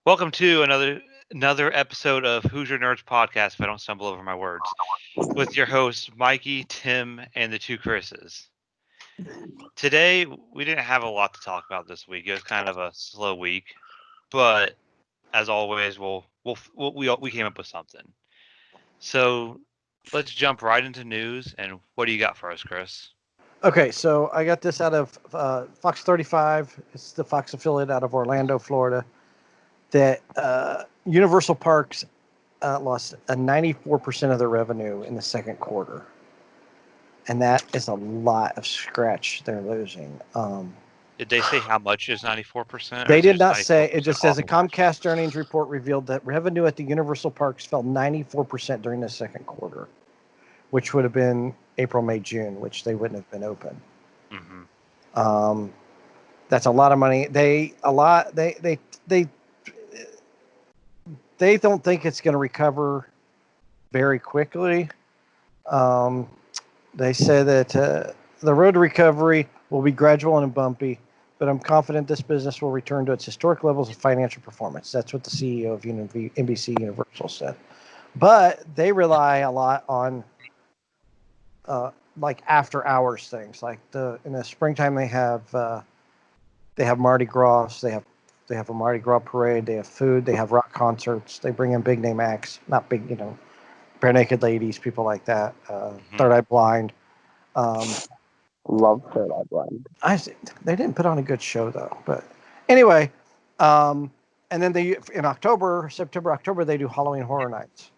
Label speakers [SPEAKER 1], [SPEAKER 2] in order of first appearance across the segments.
[SPEAKER 1] Welcome to another episode of Hoosiernerds podcast. If I don't stumble over my words, with your hosts Mikey, Tim, and the two Chris's. Today we didn't have a lot to talk about this week. It was kind of a slow week, but as always, we came up with something. So let's jump right into news. And what do you got for us, Chris?
[SPEAKER 2] Okay, so I got this out of Fox 35. It's the Fox affiliate out of Orlando, Florida. That Universal Parks lost 94% of their revenue in the second quarter, and that is a lot of scratch they're losing.
[SPEAKER 1] Did they say how much is 94%, or
[SPEAKER 2] They
[SPEAKER 1] is it
[SPEAKER 2] did
[SPEAKER 1] just
[SPEAKER 2] not say. It
[SPEAKER 1] 94%
[SPEAKER 2] just says
[SPEAKER 1] off
[SPEAKER 2] a
[SPEAKER 1] of last year?
[SPEAKER 2] Comcast earnings report revealed that revenue at the Universal Parks fell 94% during the second quarter, which would have been April, May, June, which they wouldn't have been open.
[SPEAKER 1] Mm-hmm.
[SPEAKER 2] Um, that's a lot of money. They don't think it's going to recover very quickly. Um, they say that the road to recovery will be gradual and bumpy, but I'm confident this business will return to its historic levels of financial performance. That's what the CEO of NBC Universal said. But they rely a lot on like after hours things. Like in the springtime they have Mardi Gras. They have a Mardi Gras parade. They have food. They have rock concerts. They bring in big name acts, not big, bare naked ladies, people like that.
[SPEAKER 1] Mm-hmm.
[SPEAKER 2] Third Eye Blind. Um,
[SPEAKER 3] Love Third Eye Blind.
[SPEAKER 2] they didn't put on a good show though. But anyway, and then they in September, October they do Halloween Horror Nights,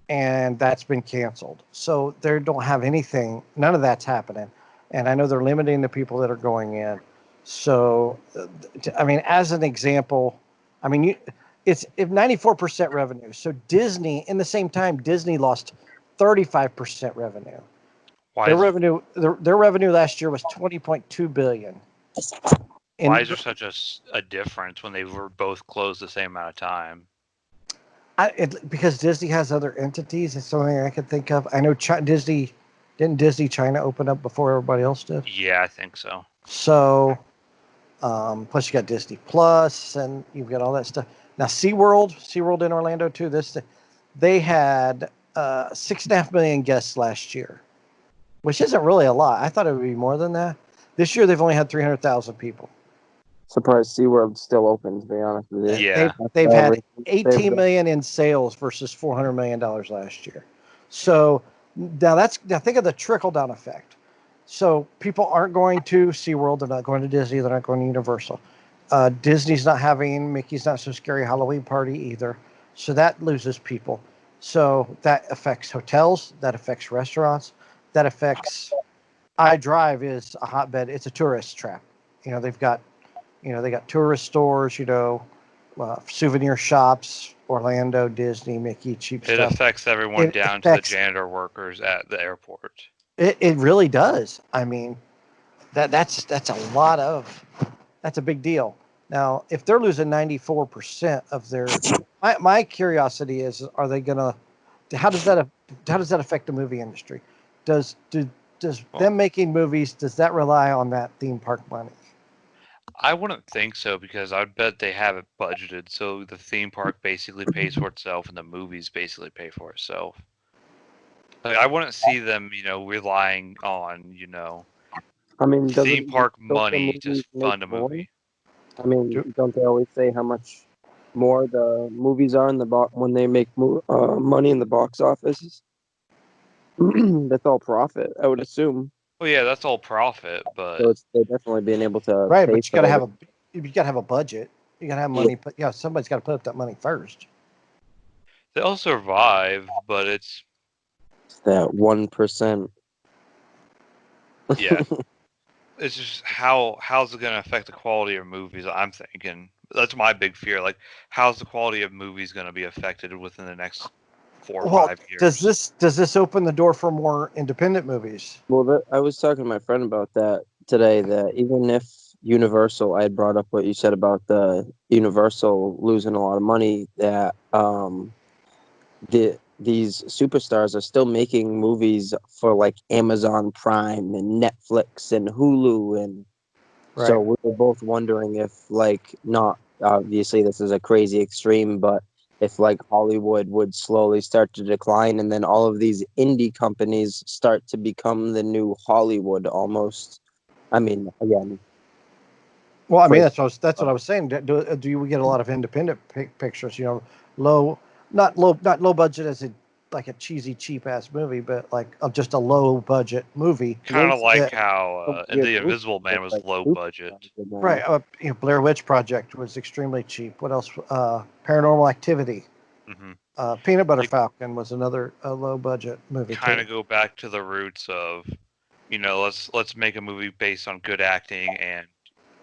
[SPEAKER 2] and that's been canceled. So they don't have anything. None of that's happening, and I know they're limiting the people that are going in. So, I mean, as an example, I mean, it's if 94% revenue. So Disney, in the same time, Disney lost 35% revenue.
[SPEAKER 1] Why
[SPEAKER 2] Their
[SPEAKER 1] is
[SPEAKER 2] their revenue last year was 20.2 billion.
[SPEAKER 1] Why
[SPEAKER 2] And
[SPEAKER 1] is there such a difference when they were both closed the same amount of time?
[SPEAKER 2] because Disney has other entities, it's something I can think of. I know Disney didn't Disney China open up before everybody else did.
[SPEAKER 1] Yeah, I think so.
[SPEAKER 2] So, plus you got Disney Plus, and you've got all that stuff. Now SeaWorld in Orlando too. They had 6.5 million guests last year, which isn't really a lot. I thought it would be more than that. This year they've only had 300,000 people.
[SPEAKER 3] Surprised SeaWorld's still open, to be honest with you.
[SPEAKER 1] Yeah.
[SPEAKER 2] They've had
[SPEAKER 3] They've
[SPEAKER 2] 18 million in sales versus $400 million last year. So now think of the trickle down effect. So people aren't going to SeaWorld, they're not going to Disney, they're not going to Universal. Disney's not having Mickey's Not So Scary Halloween Party either. So that loses people. So that affects hotels, that affects restaurants, that affects iDrive is a hotbed. It's a tourist trap. They got tourist stores, souvenir shops, Orlando, Disney, Mickey, cheap
[SPEAKER 1] It
[SPEAKER 2] stuff.
[SPEAKER 1] affects everyone
[SPEAKER 2] It
[SPEAKER 1] down to the
[SPEAKER 2] affects
[SPEAKER 1] janitor workers at the airport.
[SPEAKER 2] it really does. I mean, that's that's a big deal. Now, if they're losing 94% of their my curiosity is, are they gonna how does that affect the movie industry? Does them making movies, does that rely on that theme park money?
[SPEAKER 1] I wouldn't think so, because I'd bet they have it budgeted, so the theme park basically pays for itself and the movies basically pay for itself. Like, I wouldn't see them, relying on,
[SPEAKER 3] I mean,
[SPEAKER 1] theme park
[SPEAKER 3] don't the
[SPEAKER 1] money to
[SPEAKER 3] movies make
[SPEAKER 1] fund a
[SPEAKER 3] more?
[SPEAKER 1] movie.
[SPEAKER 3] I mean, don't they always say how much more the movies are in the when they make money in the box office? That's all profit, I would assume.
[SPEAKER 1] Well, yeah, that's all profit, but
[SPEAKER 3] So they're definitely being able to
[SPEAKER 2] Right,
[SPEAKER 3] pay
[SPEAKER 2] but
[SPEAKER 3] for everything.
[SPEAKER 2] you got to have a budget. You got to have money, but yeah, somebody's got to put up that money first.
[SPEAKER 1] they'll survive. But it's
[SPEAKER 3] That 1%.
[SPEAKER 1] yeah, it's just how's it going to affect the quality of movies? I'm thinking that's my big fear. Like, how's the quality of movies going to be affected within the next 4 or
[SPEAKER 2] Well,
[SPEAKER 1] 5 years?
[SPEAKER 2] does this open the door for more independent movies?
[SPEAKER 3] Well, I was talking to my friend about that today. That even if Universal, I had brought up what you said about the Universal losing a lot of money. That these superstars are still making movies for like Amazon Prime and Netflix and Hulu, and
[SPEAKER 2] Right.
[SPEAKER 3] so we were both wondering if like not obviously this is a crazy extreme, but if like Hollywood would slowly start to decline, and then all of these indie companies start to become the new Hollywood almost. I mean, again,
[SPEAKER 2] Well, I mean,
[SPEAKER 3] place.
[SPEAKER 2] that's what I was saying. Do you get a lot of independent pictures? You know, low, not low budget as in like a cheesy, cheap ass movie, but like just a low budget movie.
[SPEAKER 1] Kind of like
[SPEAKER 2] that-
[SPEAKER 1] how
[SPEAKER 3] Weird
[SPEAKER 1] The
[SPEAKER 3] movie
[SPEAKER 1] Invisible Man
[SPEAKER 3] that's,
[SPEAKER 1] was
[SPEAKER 3] like,
[SPEAKER 1] low
[SPEAKER 3] super
[SPEAKER 1] budget.
[SPEAKER 3] good now.
[SPEAKER 2] Right. You know, Blair Witch Project was extremely cheap. What else? Paranormal Activity.
[SPEAKER 1] Hmm.
[SPEAKER 2] Peanut Butter
[SPEAKER 1] They
[SPEAKER 2] Falcon was another low budget movie
[SPEAKER 1] kind
[SPEAKER 2] too.
[SPEAKER 1] of go back to the roots of, let's make a movie based on good acting and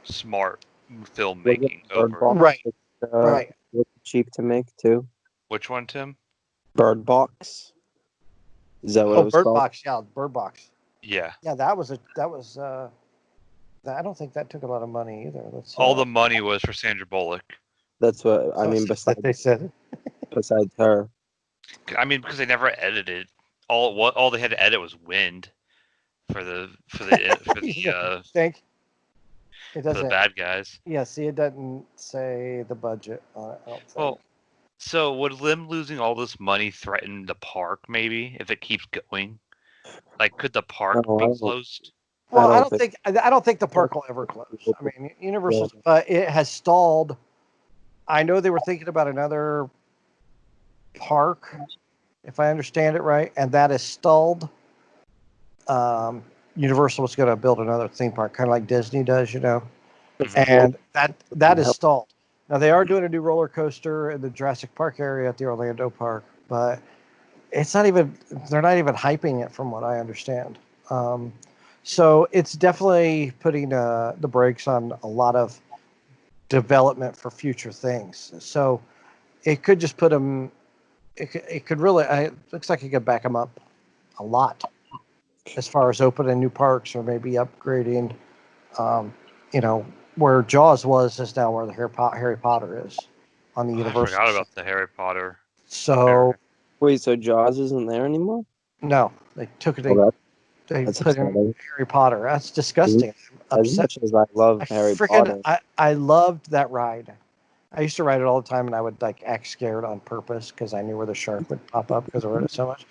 [SPEAKER 1] smart
[SPEAKER 3] Was it
[SPEAKER 1] filmmaking
[SPEAKER 3] Bird
[SPEAKER 1] over.
[SPEAKER 3] Box?
[SPEAKER 2] Right.
[SPEAKER 3] Uh,
[SPEAKER 2] Right.
[SPEAKER 3] was cheap to make too.
[SPEAKER 1] Which one, Tim?
[SPEAKER 3] Bird Box. Is that what
[SPEAKER 2] Oh,
[SPEAKER 3] it was
[SPEAKER 2] Bird
[SPEAKER 3] called?
[SPEAKER 2] Box. Yeah, Bird Box.
[SPEAKER 1] Yeah.
[SPEAKER 2] Yeah, that was. I don't think that took a lot of money either. Let's.
[SPEAKER 1] All the money was for Sandra Bullock.
[SPEAKER 3] That's what I
[SPEAKER 2] So
[SPEAKER 3] mean.
[SPEAKER 2] that they said.
[SPEAKER 3] Besides her,
[SPEAKER 1] I mean, because they never edited. All they had to edit was wind for the for the for the
[SPEAKER 2] Think it
[SPEAKER 1] for the
[SPEAKER 2] doesn't.
[SPEAKER 1] bad guys.
[SPEAKER 2] Yeah, see, it doesn't say the budget on it. I don't think.
[SPEAKER 1] Well, so would them losing all this money threaten the park? Maybe if it keeps going, like could the park
[SPEAKER 3] no,
[SPEAKER 1] be closed?
[SPEAKER 2] Well, I
[SPEAKER 3] don't
[SPEAKER 2] don't think. I don't think the park will ever close. I mean, Universal, but it has stalled. I know they were thinking about another park, if I understand it right, and that is stalled. Universal was going to build another theme park, kind of like Disney does, you know,
[SPEAKER 1] Mhm.
[SPEAKER 2] and that is stalled. Now they are doing a new roller coaster in the Jurassic Park area at the Orlando Park, but it's not even. They're not even hyping it, from what I understand. So it's definitely putting the brakes on a lot of development for future things. So it could just put them. It could really. It looks like it could back them up a lot as far as opening new parks or maybe upgrading. Um, you know, where Jaws was is now where the Harry Potter is on the
[SPEAKER 1] Oh, I
[SPEAKER 2] Universal
[SPEAKER 1] forgot
[SPEAKER 2] side.
[SPEAKER 1] about the Harry Potter
[SPEAKER 2] So
[SPEAKER 1] area.
[SPEAKER 3] Wait, so Jaws isn't there anymore?
[SPEAKER 2] no, they took it.
[SPEAKER 3] Oh,
[SPEAKER 2] They
[SPEAKER 3] that's
[SPEAKER 2] put in
[SPEAKER 3] upsetting.
[SPEAKER 2] Harry Potter. That's disgusting. I'm
[SPEAKER 3] As
[SPEAKER 2] upset.
[SPEAKER 3] much as I love Harry Potter,
[SPEAKER 2] I loved that ride. I used to ride it all the time, and I would like act scared on purpose because I knew where the shark would pop up because I rode it so much,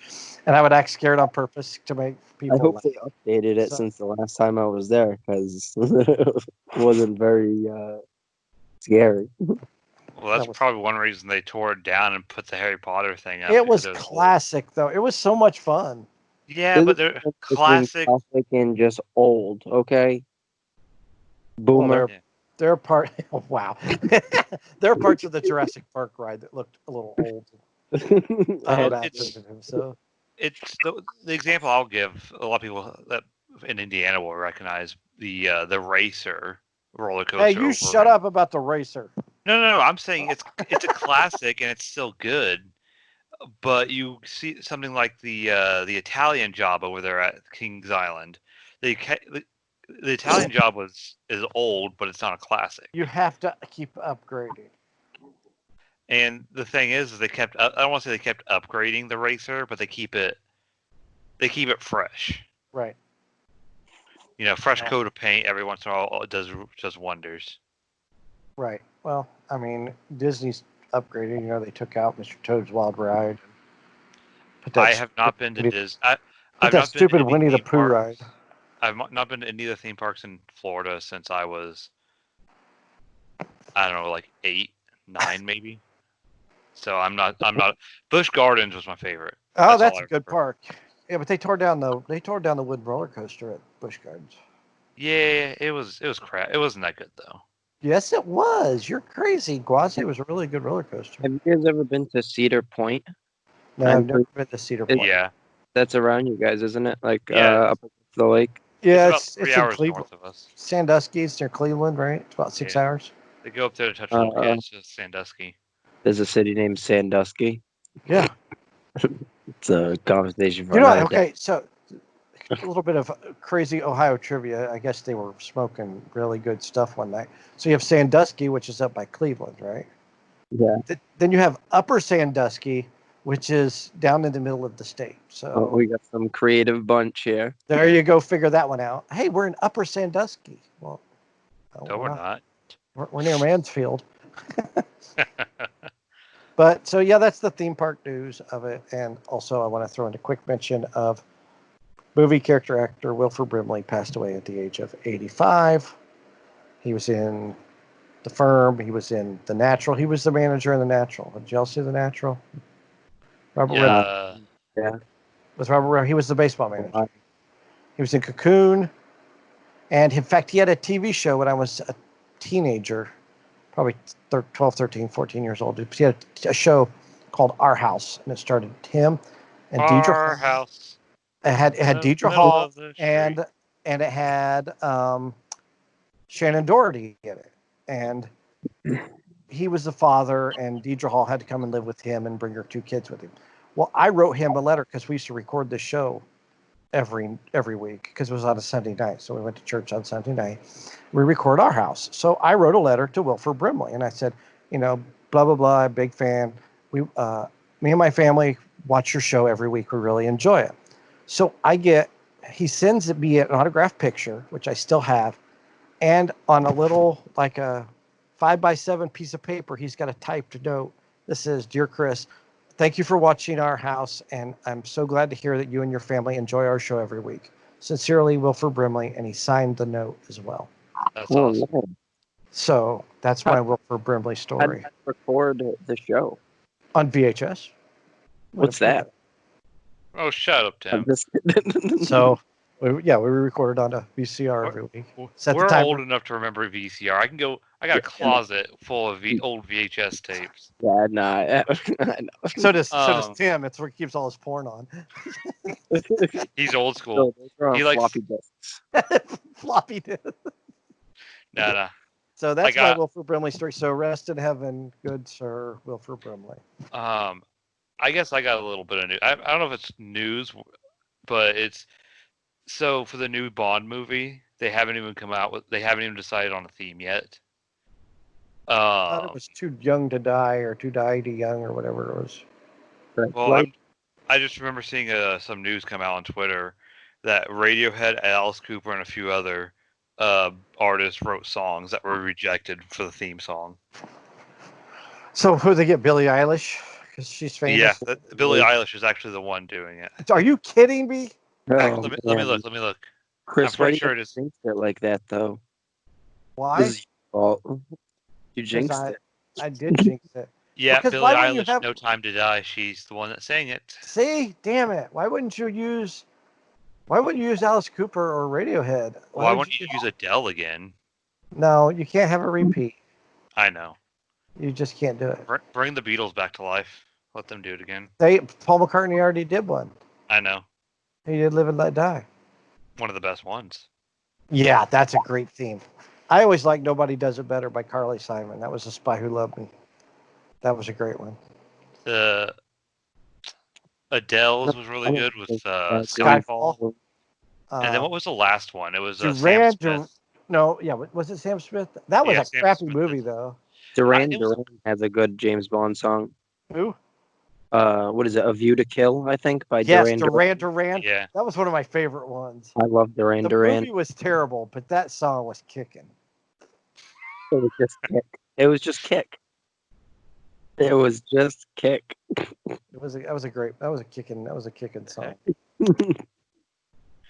[SPEAKER 2] and I would act scared on purpose to make
[SPEAKER 3] I
[SPEAKER 2] people
[SPEAKER 3] hope
[SPEAKER 2] laugh.
[SPEAKER 3] they updated it
[SPEAKER 2] So,
[SPEAKER 3] since the last time I was there because it wasn't very scary.
[SPEAKER 1] Well, that's
[SPEAKER 2] that was
[SPEAKER 1] probably one reason they tore it down and put the Harry Potter thing up
[SPEAKER 2] it
[SPEAKER 1] because
[SPEAKER 2] was
[SPEAKER 1] it was old.
[SPEAKER 2] classic though. It was so much fun.
[SPEAKER 1] Yeah,
[SPEAKER 3] There's a
[SPEAKER 1] but they're
[SPEAKER 3] difference between
[SPEAKER 1] classic.
[SPEAKER 3] classic and just old. Okay,
[SPEAKER 2] Well,
[SPEAKER 3] boomer.
[SPEAKER 1] Yeah.
[SPEAKER 2] there are part. Oh, wow, there are parts of the Jurassic Park ride that looked a little old,
[SPEAKER 1] Well, it's
[SPEAKER 2] unimaginative. So
[SPEAKER 1] it's the example I'll give. A lot of people that in Indiana will recognize the racer roller
[SPEAKER 2] hey,
[SPEAKER 1] coaster
[SPEAKER 2] you
[SPEAKER 1] over
[SPEAKER 2] shut
[SPEAKER 1] in.
[SPEAKER 2] up about the racer.
[SPEAKER 1] No. I'm saying it's a classic and it's still good. But you see something like the Italian Job over there at Kings Island. The Italian Job is old, but it's not a classic.
[SPEAKER 2] You have to keep upgrading.
[SPEAKER 1] And the thing is they kept. I don't want to say they kept upgrading the racer, but they keep it fresh.
[SPEAKER 2] Right.
[SPEAKER 1] Fresh
[SPEAKER 2] Well,
[SPEAKER 1] coat of paint every once in a while does wonders.
[SPEAKER 2] right. Well, I mean, Disney's upgraded. You know, they took out Mr. Toad's Wild Ride. Put
[SPEAKER 1] I
[SPEAKER 2] that
[SPEAKER 1] have not been to
[SPEAKER 2] stupid,
[SPEAKER 1] Dis.
[SPEAKER 2] put
[SPEAKER 1] I've
[SPEAKER 2] that
[SPEAKER 1] not been to
[SPEAKER 2] stupid
[SPEAKER 1] any
[SPEAKER 2] Winnie the
[SPEAKER 1] theme
[SPEAKER 2] Pooh ride.
[SPEAKER 1] parks. Not been to any of the theme parks in Florida since I was, I don't know, like 8, 9 maybe. So I'm not. Busch Gardens was my favorite.
[SPEAKER 2] Oh,
[SPEAKER 1] That's all
[SPEAKER 2] that's
[SPEAKER 1] I
[SPEAKER 2] a good
[SPEAKER 1] remember.
[SPEAKER 2] park. Yeah, but they tore down the wooden roller coaster at Busch Gardens.
[SPEAKER 1] Yeah, it was crap. It wasn't that good though.
[SPEAKER 2] Yes, it was. You're crazy, Guazi. It was a really good roller coaster.
[SPEAKER 3] Have you guys ever been to Cedar Point?
[SPEAKER 2] No,
[SPEAKER 3] I'm
[SPEAKER 2] I've never been to Cedar
[SPEAKER 3] it,
[SPEAKER 2] Point.
[SPEAKER 1] Yeah,
[SPEAKER 3] that's around you guys, isn't it? Like
[SPEAKER 1] yeah.
[SPEAKER 3] up the lake.
[SPEAKER 1] It's
[SPEAKER 2] Yeah,
[SPEAKER 1] about
[SPEAKER 2] it's
[SPEAKER 1] 3
[SPEAKER 2] in
[SPEAKER 1] hours
[SPEAKER 2] Cleveland.
[SPEAKER 1] north of us.
[SPEAKER 2] Sandusky. It's near Cleveland, right? It's about 6 hours.
[SPEAKER 1] They go up there to touch little
[SPEAKER 3] Uh,
[SPEAKER 1] kids. Just Sandusky.
[SPEAKER 3] there's a city named Sandusky.
[SPEAKER 2] Yeah.
[SPEAKER 3] It's a conversation for
[SPEAKER 2] You know,
[SPEAKER 3] another day.
[SPEAKER 2] okay, so a little bit of crazy Ohio trivia. I guess they were smoking really good stuff one night. So you have Sandusky, which is up by Cleveland, right?
[SPEAKER 3] Yeah.
[SPEAKER 2] Then you have Upper Sandusky, which is down in the middle of the state.
[SPEAKER 3] Oh,
[SPEAKER 2] So
[SPEAKER 3] we got some creative bunch here.
[SPEAKER 2] there you go. Figure that one out. Hey, we're in Upper Sandusky. Well,
[SPEAKER 1] No,
[SPEAKER 2] we're
[SPEAKER 1] we're
[SPEAKER 2] not.
[SPEAKER 1] not.
[SPEAKER 2] We're near Mansfield. But so yeah, that's the theme park news of it. And also, I want to throw in a quick mention of movie character actor Wilford Brimley passed away at the age of 85. He was in The Firm. He was in The Natural. He was the manager in The Natural. Did y'all see The Natural? Robert Redford.
[SPEAKER 1] Yeah.
[SPEAKER 3] Yeah.
[SPEAKER 2] With Robert Redford. He was the baseball manager.
[SPEAKER 3] I-
[SPEAKER 2] He was in Cocoon. And in fact, he had a TV show when I was a teenager, probably 12, 13, 14 years old. He had a show called Our House, and it started him and Deidre
[SPEAKER 1] Our
[SPEAKER 2] Hall.
[SPEAKER 1] house.
[SPEAKER 2] It had
[SPEAKER 1] In the
[SPEAKER 2] Deidre
[SPEAKER 1] middle
[SPEAKER 2] Hall
[SPEAKER 1] of the street.
[SPEAKER 2] and it had Shannon Doherty in it. And he was the father, and Deidre Hall had to come and live with him and bring her 2 kids with him. Well, I wrote him a letter because we used to record this show every week because it was on a Sunday night. So we went to church on Sunday night. We record Our House. So I wrote a letter to Wilford Brimley, and I said, blah blah blah, big fan. Me and my family watch your show every week. We really enjoy it. So he sends me an autographed picture, which I still have, and on a little like a 5x7 piece of paper, he's got a typed note. This says, "Dear Chris, thank you for watching Our House, and I'm so glad to hear that you and your family enjoy our show every week. Sincerely, Wilford Brimley," and he signed the note as well.
[SPEAKER 1] That's
[SPEAKER 3] Oh,
[SPEAKER 1] awesome.
[SPEAKER 3] man.
[SPEAKER 2] So that's
[SPEAKER 3] How-
[SPEAKER 2] my Wilford Brimley
[SPEAKER 3] How did
[SPEAKER 2] story
[SPEAKER 3] you record the show?
[SPEAKER 2] on VHS.
[SPEAKER 3] What's that?
[SPEAKER 1] Oh, shut up,
[SPEAKER 3] I'm
[SPEAKER 1] Tim.
[SPEAKER 3] just
[SPEAKER 2] So, we recorded on a VCR every week. Set the
[SPEAKER 1] We're
[SPEAKER 2] timer.
[SPEAKER 1] old enough to remember VCR. I got a
[SPEAKER 3] Yeah.
[SPEAKER 1] closet full of old VHS tapes.
[SPEAKER 3] Yeah, nah, I know.
[SPEAKER 2] So does
[SPEAKER 1] Um,
[SPEAKER 2] Tim. It's where he keeps all his porn on.
[SPEAKER 1] He's old
[SPEAKER 3] So
[SPEAKER 1] school.
[SPEAKER 3] those are on
[SPEAKER 1] He likes
[SPEAKER 3] floppy disks.
[SPEAKER 2] Floppy disk.
[SPEAKER 1] nah.
[SPEAKER 2] So that's my
[SPEAKER 1] got-
[SPEAKER 2] Wilford Brimley story. So rest in heaven, good sir, Wilford Brimley.
[SPEAKER 1] I guess I got a little bit of news. I don't know if it's news, but it's so for the new Bond movie. They haven't even decided on a theme yet.
[SPEAKER 2] I thought it was Too Young to Die or Too Die to Young or whatever it was.
[SPEAKER 1] Well, I just remember seeing some news come out on Twitter that Radiohead, Alice Cooper, and a few other artists wrote songs that were rejected for the theme song.
[SPEAKER 2] So who they get? Billie Eilish because she's famous.
[SPEAKER 1] Yeah, Billie Eilish is actually the one doing it.
[SPEAKER 2] Are you kidding me?
[SPEAKER 3] Oh,
[SPEAKER 1] Let me
[SPEAKER 3] man.
[SPEAKER 1] look. Let me look.
[SPEAKER 3] Chris,
[SPEAKER 1] I'm pretty
[SPEAKER 3] why do
[SPEAKER 1] sure
[SPEAKER 3] you
[SPEAKER 1] it is.
[SPEAKER 3] jinx it like that, though?
[SPEAKER 2] Why?
[SPEAKER 3] This is your fault. You
[SPEAKER 2] 'Cause
[SPEAKER 3] jinxed it.
[SPEAKER 2] I did jinx it.
[SPEAKER 1] Yeah,
[SPEAKER 2] Because
[SPEAKER 1] Billie
[SPEAKER 2] why wouldn't you
[SPEAKER 1] Eilish,
[SPEAKER 2] have?
[SPEAKER 1] No Time to Die. She's the one that sang it.
[SPEAKER 2] See, damn it! Why wouldn't you use? Why wouldn't you use Alice Cooper or Radiohead?
[SPEAKER 1] Why
[SPEAKER 2] would
[SPEAKER 1] wouldn't you use Adele again?
[SPEAKER 2] No, you can't have a repeat.
[SPEAKER 1] I know.
[SPEAKER 2] You just can't do it.
[SPEAKER 1] Bring the Beatles back to life. Let them do it again.
[SPEAKER 2] Paul McCartney already did one.
[SPEAKER 1] I know.
[SPEAKER 2] He did Live and Let Die.
[SPEAKER 1] One of the best ones.
[SPEAKER 2] Yeah, that's a great theme. I always like Nobody Does It Better by Carly Simon. That was A Spy Who Loved Me. That was a great one.
[SPEAKER 1] The Adele's was really good with
[SPEAKER 2] Skyfall.
[SPEAKER 1] Skyfall. And then what was the last one? It was Sam
[SPEAKER 2] Duran
[SPEAKER 1] Smith.
[SPEAKER 2] No, yeah, was it Sam Smith? That was
[SPEAKER 1] Yeah,
[SPEAKER 2] a
[SPEAKER 1] Sam
[SPEAKER 2] crappy
[SPEAKER 1] Smith
[SPEAKER 2] movie,
[SPEAKER 1] is-
[SPEAKER 2] though.
[SPEAKER 3] Duran
[SPEAKER 1] it was-
[SPEAKER 3] Duran has a good James Bond song.
[SPEAKER 2] Who?
[SPEAKER 3] What is it? A View to Kill, I think, by
[SPEAKER 2] Yes,
[SPEAKER 3] Duran.
[SPEAKER 2] Duran.
[SPEAKER 1] Yeah.
[SPEAKER 2] That was one of my favorite ones.
[SPEAKER 3] I love Duran
[SPEAKER 2] The
[SPEAKER 3] Duran.
[SPEAKER 2] movie was terrible, but that song was kicking.
[SPEAKER 3] It was just kick. It was just kick. It was just kick.
[SPEAKER 2] That was a kicking song.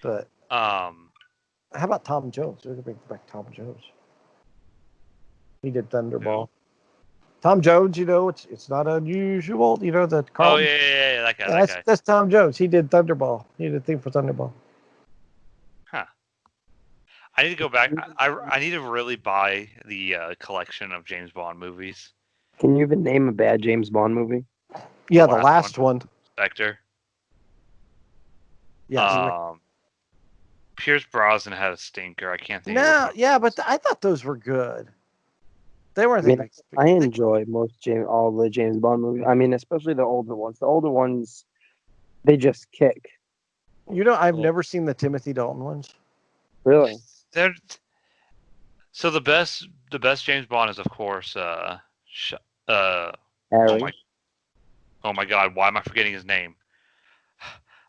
[SPEAKER 2] But how about Tom Jones? We're gonna bring back Tom Jones. He did Thunderball. Tom Jones, it's not unusual. The
[SPEAKER 1] Oh
[SPEAKER 2] Carlton.
[SPEAKER 1] yeah, that guy.
[SPEAKER 2] That's Tom Jones. He did Thunderball. He did a theme for Thunderball.
[SPEAKER 1] I need to go back. I need to really buy the collection of James Bond movies.
[SPEAKER 3] Can you even name a bad James Bond movie?
[SPEAKER 2] Yeah, the last one.
[SPEAKER 1] Spectre.
[SPEAKER 2] Yeah.
[SPEAKER 1] Pierce Brosnan had a stinker. I can't think.
[SPEAKER 2] No, yeah, but I thought those were good. They weren't.
[SPEAKER 3] I mean, I enjoy all the James Bond movies. I mean, especially the older ones. The older ones, they just kick.
[SPEAKER 2] I've never seen the Timothy Dalton ones.
[SPEAKER 3] Really?
[SPEAKER 1] So the best James Bond is, of course,
[SPEAKER 3] Harry.
[SPEAKER 1] oh my God, why am I forgetting his name?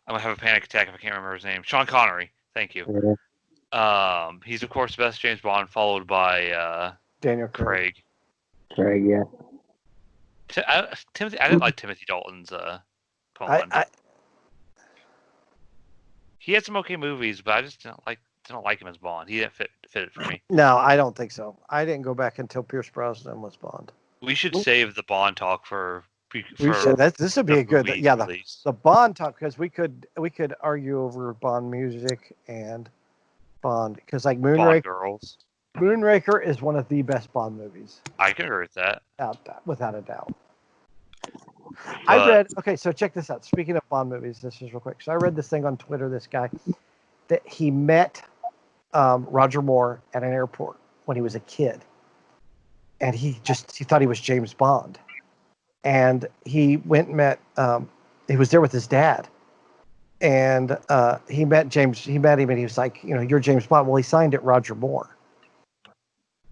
[SPEAKER 1] I'm gonna have a panic attack if I can't remember his name. Sean Connery. Thank you.
[SPEAKER 3] Yeah.
[SPEAKER 1] He's of course the best James Bond, followed by
[SPEAKER 2] Daniel
[SPEAKER 1] Craig.
[SPEAKER 3] Right, yeah.
[SPEAKER 1] Timothy, I didn't like Timothy Dalton's Bond.
[SPEAKER 2] I
[SPEAKER 1] He had some okay movies, but I just didn't like him as Bond. He didn't fit it for me.
[SPEAKER 2] no, I don't think so. I didn't go back until Pierce Brosnan was Bond.
[SPEAKER 1] We should save the Bond talk for
[SPEAKER 2] We should. This would be
[SPEAKER 1] the
[SPEAKER 2] a good.
[SPEAKER 1] movie
[SPEAKER 2] Yeah,
[SPEAKER 1] release.
[SPEAKER 2] the Bond talk, because we could argue over Bond music and Bond, because like
[SPEAKER 1] Bond girls.
[SPEAKER 2] Moonraker is one of the best Bond movies,
[SPEAKER 1] I can agree with that.
[SPEAKER 2] without a doubt.
[SPEAKER 1] But
[SPEAKER 2] I read. Okay, so check this out. Speaking of Bond movies, this is real quick. So I read this thing on Twitter. This guy that he met Roger Moore at an airport when he was a kid, and he thought he was James Bond, and he went and met. He was there with his dad, and he met James. He met him, and he was like, "You're James Bond." Well, he signed it Roger Moore,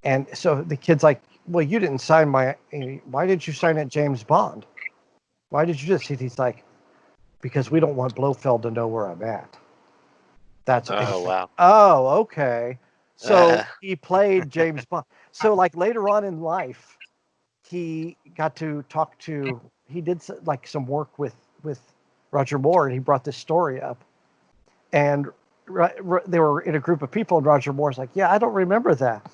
[SPEAKER 2] and so the kid's like, "Well, you didn't sign my. Why did you sign it James Bond? Why did you just?" He's like, "Because we don't want Blofeld to know where I'm at." That's
[SPEAKER 4] wow.
[SPEAKER 2] Oh, okay. So he played James Bond. So like later on in life, he got to talk to. He did like some work with Roger Moore, and he brought this story up. And they were in a group of people, and Roger Moore's like, "Yeah, I don't remember that."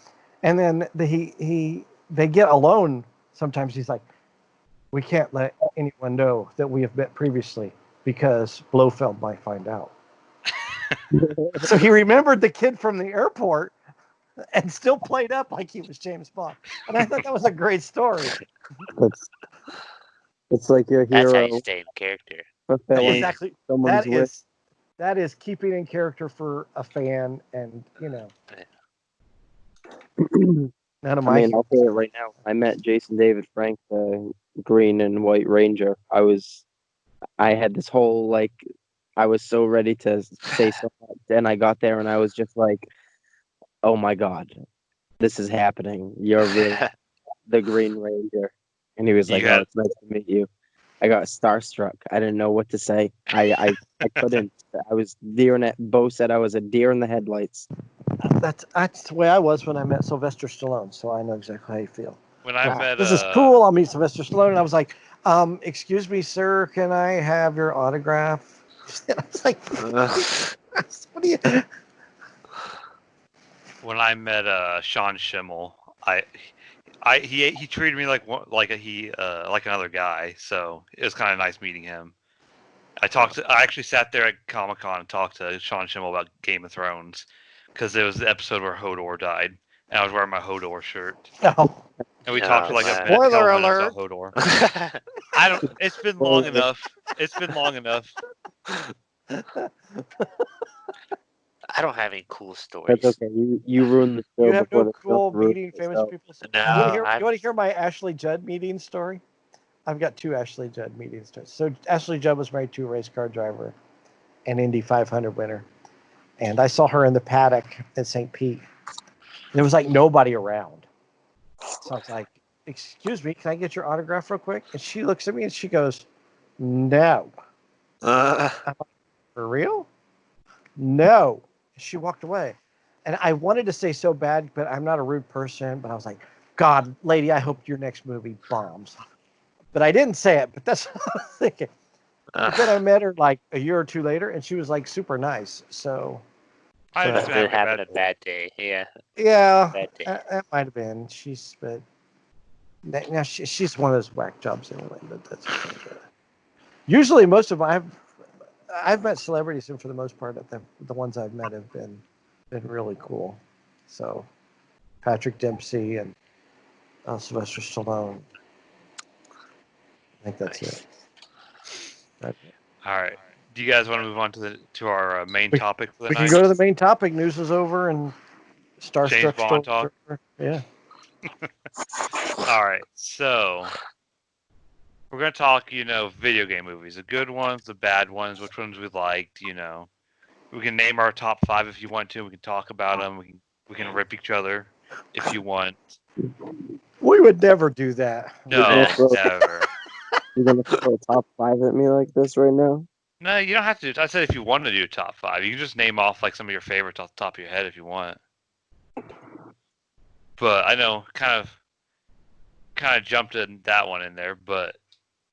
[SPEAKER 2] And then they get alone. Sometimes he's like, "We can't let anyone know that we have met previously because Blofeld might find out." So he remembered the kid from the airport and still played up like he was James Bond. And I thought that was a great story.
[SPEAKER 3] It's like your
[SPEAKER 4] That's how
[SPEAKER 3] hero
[SPEAKER 4] you stay in character.
[SPEAKER 3] fulfilling
[SPEAKER 2] Exactly.
[SPEAKER 3] someone's wish.
[SPEAKER 2] That is keeping in character for a fan, and none of
[SPEAKER 3] I
[SPEAKER 2] my.
[SPEAKER 3] mean, I'll say it right now. I met Jason David Frank, the Green and White Ranger. I had this whole I was so ready to say so much, and I got there and I was just like, "Oh my God, this is happening! You're really the Green Ranger." And he was like, "Oh, it's nice to meet you." I got starstruck. I didn't know what to say. I couldn't. I was Bo said I was a deer in the headlights.
[SPEAKER 2] That's the way I was when I met Sylvester Stallone. So I know exactly how you feel.
[SPEAKER 1] when I met
[SPEAKER 2] This is cool. I'll meet Sylvester Stallone. And I was like, "Excuse me, sir, can I have your autograph?" And I was like, "What do you?"
[SPEAKER 1] when I met Sean Schimmel, he treated me like another guy, so it was kind of nice meeting him. I actually sat there at Comic-Con and talked to Sean Schimmel about Game of Thrones because it was the episode where Hodor died, and I was wearing my Hodor shirt.
[SPEAKER 2] Oh.
[SPEAKER 1] And we talked for like a
[SPEAKER 2] Spoiler
[SPEAKER 1] couple minutes
[SPEAKER 2] alert.
[SPEAKER 1] about Hodor. I don't. It's been long enough. It's been long enough.
[SPEAKER 4] I don't have any cool stories.
[SPEAKER 3] That's okay. You ruined the show.
[SPEAKER 2] You have
[SPEAKER 3] before
[SPEAKER 2] no
[SPEAKER 3] the show
[SPEAKER 2] cool
[SPEAKER 3] ruined
[SPEAKER 2] meeting famous
[SPEAKER 3] itself.
[SPEAKER 2] people.
[SPEAKER 4] No,
[SPEAKER 2] You want to hear my Ashley Judd meeting story? I've got two Ashley Judd meeting stories. So Ashley Judd was married to a race car driver, an Indy 500 winner, and I saw her in the paddock at St. Pete. There was like nobody around, so I was like, "Excuse me, can I get your autograph real quick?" And she looks at me and she goes, "No." I'm like, "For real?" "No." She walked away, and I wanted to say so bad, but I'm not a rude person. But I was like, "God, lady, I hope your next movie bombs." But I didn't say it. But that's what I was thinking. But then I met her like a year or two later, and she was like super nice. So
[SPEAKER 1] I
[SPEAKER 4] must
[SPEAKER 1] just
[SPEAKER 4] have been
[SPEAKER 1] having
[SPEAKER 4] having a bad day. Yeah.
[SPEAKER 2] yeah,
[SPEAKER 4] Bad day.
[SPEAKER 2] that might have been. But now she's one of those whack jobs anyway. But that's okay. Usually, most of I've met celebrities, and for the most part, the ones I've met have been really cool. So Patrick Dempsey and Sylvester Stallone. I think that's it.
[SPEAKER 1] All right. Do you guys want to move on to our main topic for the
[SPEAKER 2] We
[SPEAKER 1] night?
[SPEAKER 2] can go to the main topic. News is over, and Starstruck
[SPEAKER 1] Bond talk.
[SPEAKER 2] Over. Yeah.
[SPEAKER 1] All right. So we're gonna talk, video game movies, the good ones, the bad ones, which ones we liked. We can name our top 5 if you want to. We can talk about them. We can rip each other if you want.
[SPEAKER 2] We would never do that.
[SPEAKER 1] No, never.
[SPEAKER 3] You're gonna throw a top 5 at me like this right now?
[SPEAKER 1] No, you don't have to. I said if you want to do top 5, you can just name off like some of your favorites off the top of your head if you want. But I know, kind of. kind of jumped in that one in there, but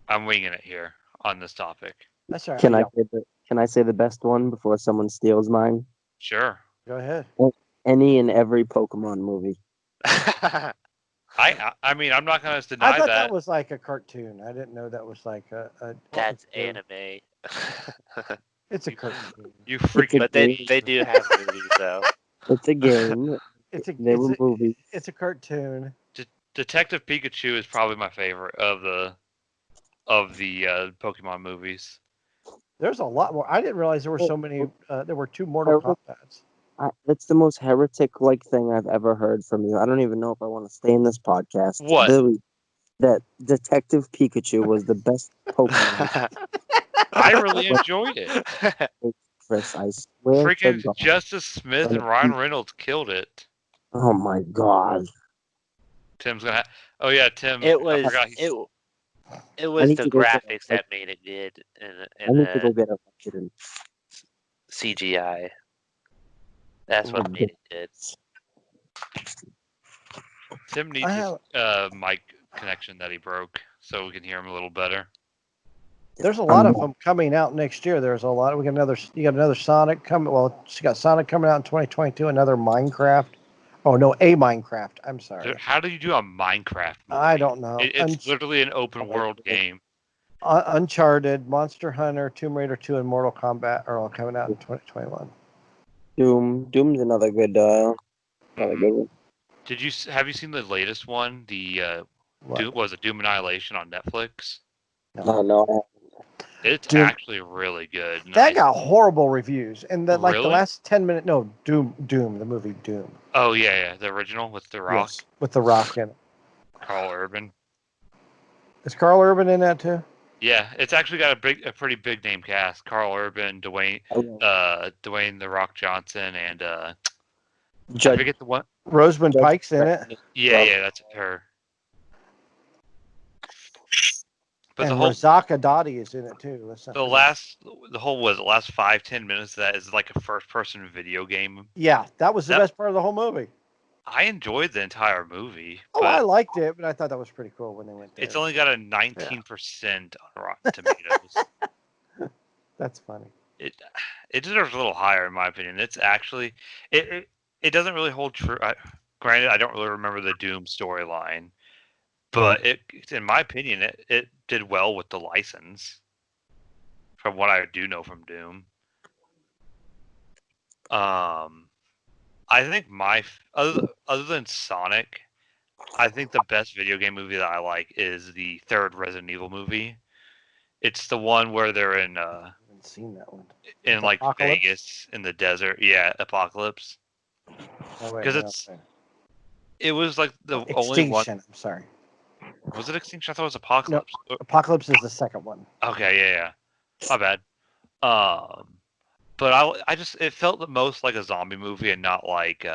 [SPEAKER 1] I'm winging it here on this topic.
[SPEAKER 2] That's all right.
[SPEAKER 3] Can I
[SPEAKER 2] Yeah,
[SPEAKER 3] say the best one before someone steals mine?
[SPEAKER 1] Sure.
[SPEAKER 2] go ahead.
[SPEAKER 3] Any and every Pokemon movie.
[SPEAKER 1] I mean, I'm not going to
[SPEAKER 2] I
[SPEAKER 1] deny
[SPEAKER 2] thought
[SPEAKER 1] that.
[SPEAKER 2] that was like a cartoon. I didn't know that was like a
[SPEAKER 4] That's
[SPEAKER 2] it's
[SPEAKER 4] anime.
[SPEAKER 2] It's a cartoon.
[SPEAKER 1] You
[SPEAKER 3] It's a
[SPEAKER 1] freaking.
[SPEAKER 4] But they do have movies though.
[SPEAKER 3] It's a game. They were movies.
[SPEAKER 2] It's a cartoon.
[SPEAKER 1] Detective Pikachu is probably my favorite of the Pokemon movies.
[SPEAKER 2] There's a lot more. I didn't realize there were so many. There were 2 Mortal Kombats.
[SPEAKER 3] That's the most heretic-like thing I've ever heard from you. I don't even know if I want to stay in this podcast.
[SPEAKER 1] What?
[SPEAKER 3] That Detective Pikachu was the best Pokemon.
[SPEAKER 1] I really enjoyed it.
[SPEAKER 3] Chris, I swear to
[SPEAKER 1] Freaking
[SPEAKER 3] God.
[SPEAKER 1] Justice Smith and Ryan Reynolds killed it.
[SPEAKER 3] Oh my God.
[SPEAKER 1] Tim's gonna. Oh yeah, Tim.
[SPEAKER 4] It
[SPEAKER 1] I
[SPEAKER 4] was
[SPEAKER 1] forgot
[SPEAKER 4] it was
[SPEAKER 3] need
[SPEAKER 4] the
[SPEAKER 3] to go get
[SPEAKER 4] graphics
[SPEAKER 3] a-
[SPEAKER 4] that made it good
[SPEAKER 3] I
[SPEAKER 4] and
[SPEAKER 3] need to go
[SPEAKER 4] the
[SPEAKER 3] get a
[SPEAKER 4] CGI. That's what made it good.
[SPEAKER 1] Tim needs his mic connection that he broke, so we can hear him a little better.
[SPEAKER 2] There's a lot of them coming out next year. There's a lot. You got another Sonic coming. Well, you got Sonic coming out in 2022. Another Minecraft. Oh no, a Minecraft. I'm sorry.
[SPEAKER 1] How do you do a Minecraft movie?
[SPEAKER 2] I don't know.
[SPEAKER 1] It's literally an open world game.
[SPEAKER 2] Uncharted, Monster Hunter, Tomb Raider 2, and Mortal Kombat are all coming out in 2021.
[SPEAKER 3] Doom's another good one.
[SPEAKER 1] Have you seen the latest one? The Doom Annihilation on Netflix?
[SPEAKER 3] No.
[SPEAKER 1] It's
[SPEAKER 2] Doom.
[SPEAKER 1] actually really good.
[SPEAKER 2] That got horrible reviews, and then like the
[SPEAKER 1] Really?
[SPEAKER 2] last 10 minutes. No, Doom, the movie Doom.
[SPEAKER 1] Oh yeah, the original with The Rock,
[SPEAKER 2] Yes, with The Rock in it.
[SPEAKER 1] Carl Urban.
[SPEAKER 2] Is Carl Urban in that too?
[SPEAKER 1] Yeah, it's actually got a pretty big name cast: Carl Urban, Dwayne The Rock Johnson, and I forget the one.
[SPEAKER 2] Rosamund Pike's in it.
[SPEAKER 1] Yeah, that's her. But
[SPEAKER 2] And
[SPEAKER 1] the whole
[SPEAKER 2] Razaka Dottie is in it too.
[SPEAKER 1] the last 5-10 minutes of that is like a first person video game.
[SPEAKER 2] Yeah, that was the best part of the whole movie.
[SPEAKER 1] I enjoyed the entire movie.
[SPEAKER 2] Oh, I liked it, but I thought that was pretty cool when they went there.
[SPEAKER 1] It's only got a 19% on Rotten Tomatoes.
[SPEAKER 2] That's funny.
[SPEAKER 1] It deserves a little higher in my opinion. It's actually it doesn't really hold true. Granted, I don't really remember the Doom storyline, but in my opinion, it did well with the license. From what I do know from Doom, I think other than Sonic, I think the best video game movie that I like is the third Resident Evil movie. It's the one where they're in
[SPEAKER 2] I haven't seen that one.
[SPEAKER 1] in like
[SPEAKER 2] Apocalypse?
[SPEAKER 1] Vegas in the desert. Yeah, Apocalypse.
[SPEAKER 2] Oh, wait,
[SPEAKER 1] 'Cause
[SPEAKER 2] no,
[SPEAKER 1] it's-
[SPEAKER 2] okay.
[SPEAKER 1] It was like the only one.
[SPEAKER 2] Extinction. I'm sorry.
[SPEAKER 1] Was it Extinction? I thought it was Apocalypse.
[SPEAKER 2] Apocalypse is the second one.
[SPEAKER 1] Okay, yeah. My bad. But it felt the most like a zombie movie and not like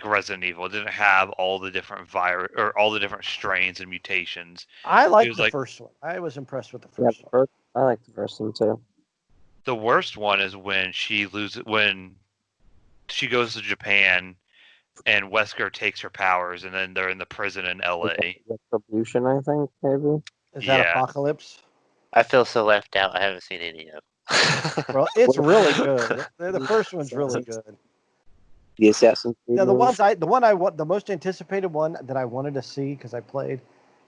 [SPEAKER 1] Resident Evil. It didn't have all the different virus or all the different strains and mutations.
[SPEAKER 2] I liked the first one. I was impressed with the first one.
[SPEAKER 3] I like the first one too.
[SPEAKER 1] The worst one is when she goes to Japan and Wesker takes her powers and then they're in the prison in LA.
[SPEAKER 3] Retribution, I think, maybe.
[SPEAKER 2] Is that Apocalypse?
[SPEAKER 4] I feel so left out. I haven't seen any of them.
[SPEAKER 2] Well, it's really good. The first one's really good.
[SPEAKER 3] The Assassin's Creed.
[SPEAKER 2] Now, the most anticipated one that I wanted to see because I played,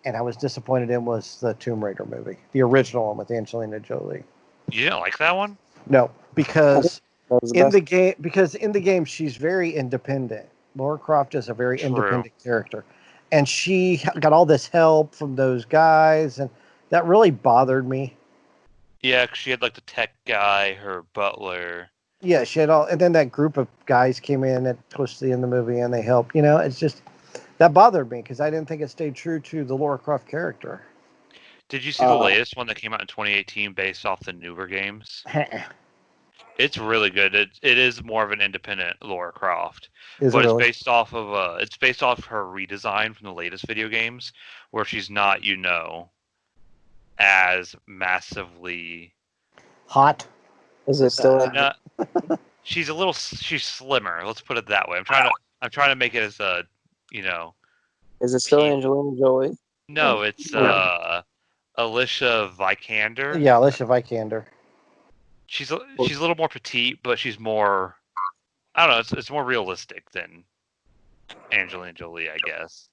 [SPEAKER 2] and I was disappointed in was the Tomb Raider movie, the original one with Angelina Jolie.
[SPEAKER 1] You didn't like that one?
[SPEAKER 2] No, because in the game she's very independent. Lara Croft is a very independent character, and she got all this help from those guys, and that really bothered me.
[SPEAKER 1] Yeah, 'cause she had like the tech guy, her butler.
[SPEAKER 2] Yeah, she had all, and then that group of guys came in at close to the end of the movie, and they helped. It's just that bothered me because I didn't think it stayed true to the Lara Croft character.
[SPEAKER 1] Did you see the latest one that came out in 2018 based off the newer games? It's really good. It is more of an independent Lara Croft, but it's based off of her redesign from the latest video games, where she's not as massively
[SPEAKER 2] hot.
[SPEAKER 3] Is it still?
[SPEAKER 1] She's slimmer. Let's put it that way. I'm trying to make it as
[SPEAKER 3] Is it still
[SPEAKER 4] He-
[SPEAKER 3] Angelina Jolie?
[SPEAKER 1] No, it's Alicia Vikander.
[SPEAKER 2] Yeah, Alicia Vikander.
[SPEAKER 1] She's a little more petite, but she's more. I don't know. It's more realistic than Angelina Jolie, I guess.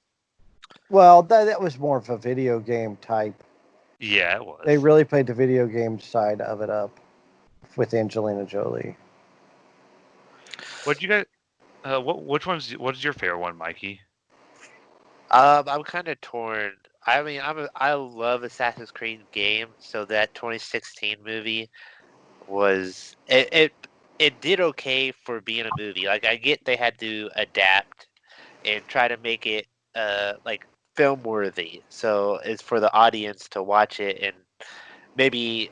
[SPEAKER 2] Well, that was more of a video game type.
[SPEAKER 1] Yeah, it was.
[SPEAKER 2] They really played the video game side of it up with Angelina Jolie.
[SPEAKER 1] What you guys? What is your favorite one, Mikey?
[SPEAKER 4] I'm kind of torn. I mean, I love Assassin's Creed game, so that 2016 movie was it did okay for being a movie. Like I get they had to adapt and try to make it like film worthy, so it's for the audience to watch it and maybe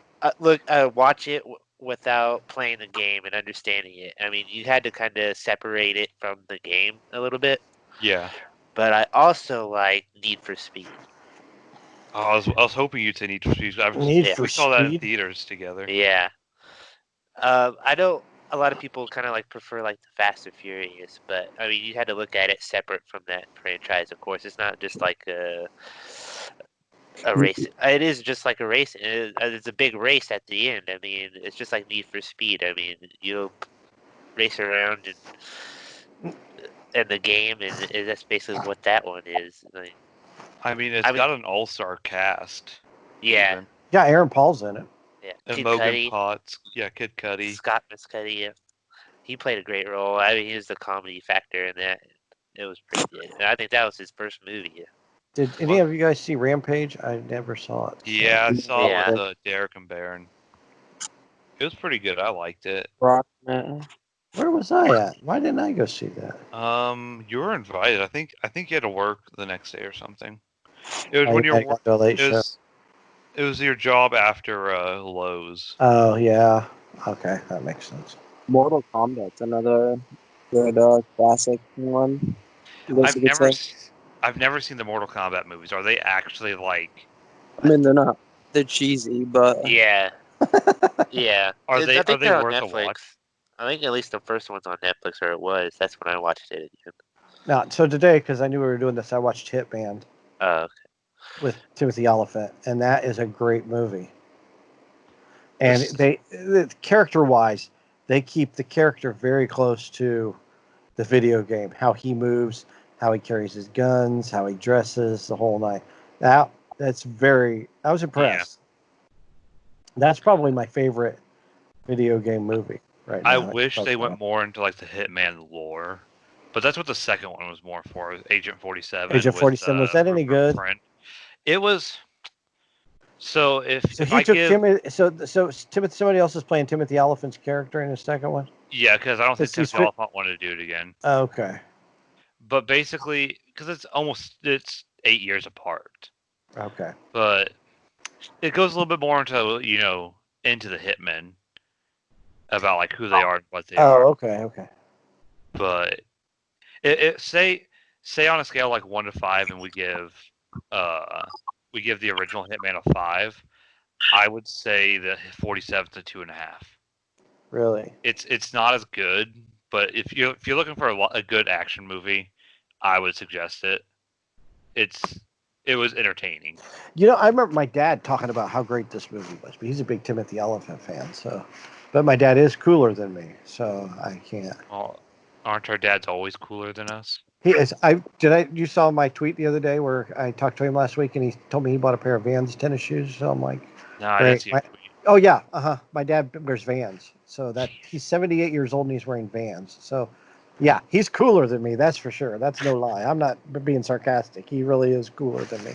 [SPEAKER 4] watch it without playing the game and understanding it. I mean, you had to kind of separate it from the game a little bit.
[SPEAKER 1] Yeah.
[SPEAKER 4] But I also like Need for Speed.
[SPEAKER 1] Oh, I was hoping you'd say Need for Speed.
[SPEAKER 2] Need
[SPEAKER 4] Yeah.
[SPEAKER 2] for
[SPEAKER 1] We saw that in
[SPEAKER 2] Speed.
[SPEAKER 1] theaters together.
[SPEAKER 4] Yeah. I know a lot of people kind of like prefer like the Fast and Furious, but I mean you had to look at it separate from that franchise. Of course, it's not just like a race. It is just like a race. It's a big race at the end. I mean, it's just like Need for Speed. I mean, you race around and the game, and that's basically what that one is. Like,
[SPEAKER 1] I mean, it's got an all-star cast.
[SPEAKER 4] yeah,
[SPEAKER 1] Even.
[SPEAKER 2] Yeah, Aaron Paul's in it.
[SPEAKER 4] yeah.
[SPEAKER 1] And
[SPEAKER 4] Kid
[SPEAKER 1] Morgan
[SPEAKER 4] Cudi,
[SPEAKER 1] Potts. Yeah, Kid Cudi.
[SPEAKER 4] Scott Mescudi. Yeah. He played a great role. I mean, he was the comedy factor in that. It was pretty good. And I think that was his first movie.
[SPEAKER 2] Did any of you guys see Rampage? I never saw it.
[SPEAKER 1] Yeah, I saw
[SPEAKER 4] Yeah.
[SPEAKER 1] it with Derek and Baron. It was pretty good. I liked it.
[SPEAKER 3] Rockman.
[SPEAKER 2] Where was I at? Why didn't I go see that?
[SPEAKER 1] You were invited. I think you had to work the next day or something. It was
[SPEAKER 2] I
[SPEAKER 1] when you were.
[SPEAKER 2] got to a late
[SPEAKER 1] It
[SPEAKER 2] show.
[SPEAKER 1] was your job after Lowe's.
[SPEAKER 2] Oh yeah. Okay, that makes sense.
[SPEAKER 3] Mortal Kombat's another good classic one. I guess you could say.
[SPEAKER 1] I've never seen the Mortal Kombat movies. Are they actually like?
[SPEAKER 3] I mean, they're not. They're cheesy, but
[SPEAKER 4] Yeah. Yeah.
[SPEAKER 1] Are
[SPEAKER 4] I
[SPEAKER 1] they
[SPEAKER 4] think they're on
[SPEAKER 1] worth a
[SPEAKER 4] Netflix.
[SPEAKER 1] watch?
[SPEAKER 4] I think at least the first one's on Netflix, or it was. That's when I watched it again.
[SPEAKER 2] Now, so today, because I knew we were doing this, I watched Hitman
[SPEAKER 4] Okay.
[SPEAKER 2] with Timothy Oliphant, and that is a great movie. And character-wise, they keep the character very close to the video game. How he moves, how he carries his guns, how he dresses, the whole night. I was impressed. That's probably my favorite video game movie right now.
[SPEAKER 1] I wish they went more into like the Hitman lore, but that's what the second one was more for. Agent 47.
[SPEAKER 2] Agent 47, was that any good?
[SPEAKER 1] It was. So if
[SPEAKER 2] somebody else is playing Timothy Oliphant's character in the second one.
[SPEAKER 1] Yeah, because I don't think Timothy Oliphant wanted to do it again.
[SPEAKER 2] Okay.
[SPEAKER 1] But basically, because it's 8 years apart.
[SPEAKER 2] Okay.
[SPEAKER 1] But it goes a little bit more into into the hitmen about like who they are and what they are.
[SPEAKER 2] Oh, okay.
[SPEAKER 1] But say on a scale like 1 to 5, and we give the original Hitman a 5. I would say the 47's a 2.5.
[SPEAKER 2] Really?
[SPEAKER 1] It's not as good, but if you're looking for a good action movie, I would suggest it. It was entertaining.
[SPEAKER 2] I remember my dad talking about how great this movie was, but he's a big Timothy Oliphant fan. So, but my dad is cooler than me, so I can't.
[SPEAKER 1] Well, aren't our dads always cooler than us?
[SPEAKER 2] He is. You saw my tweet the other day where I talked to him last week, and he told me he bought a pair of Vans tennis shoes. So I'm like,
[SPEAKER 1] no, I didn't see your tweet.
[SPEAKER 2] Oh yeah, my dad wears Vans, so that he's 78 years old and he's wearing Vans. So, yeah, he's cooler than me. That's for sure. That's no lie. I'm not being sarcastic. He really is cooler than me.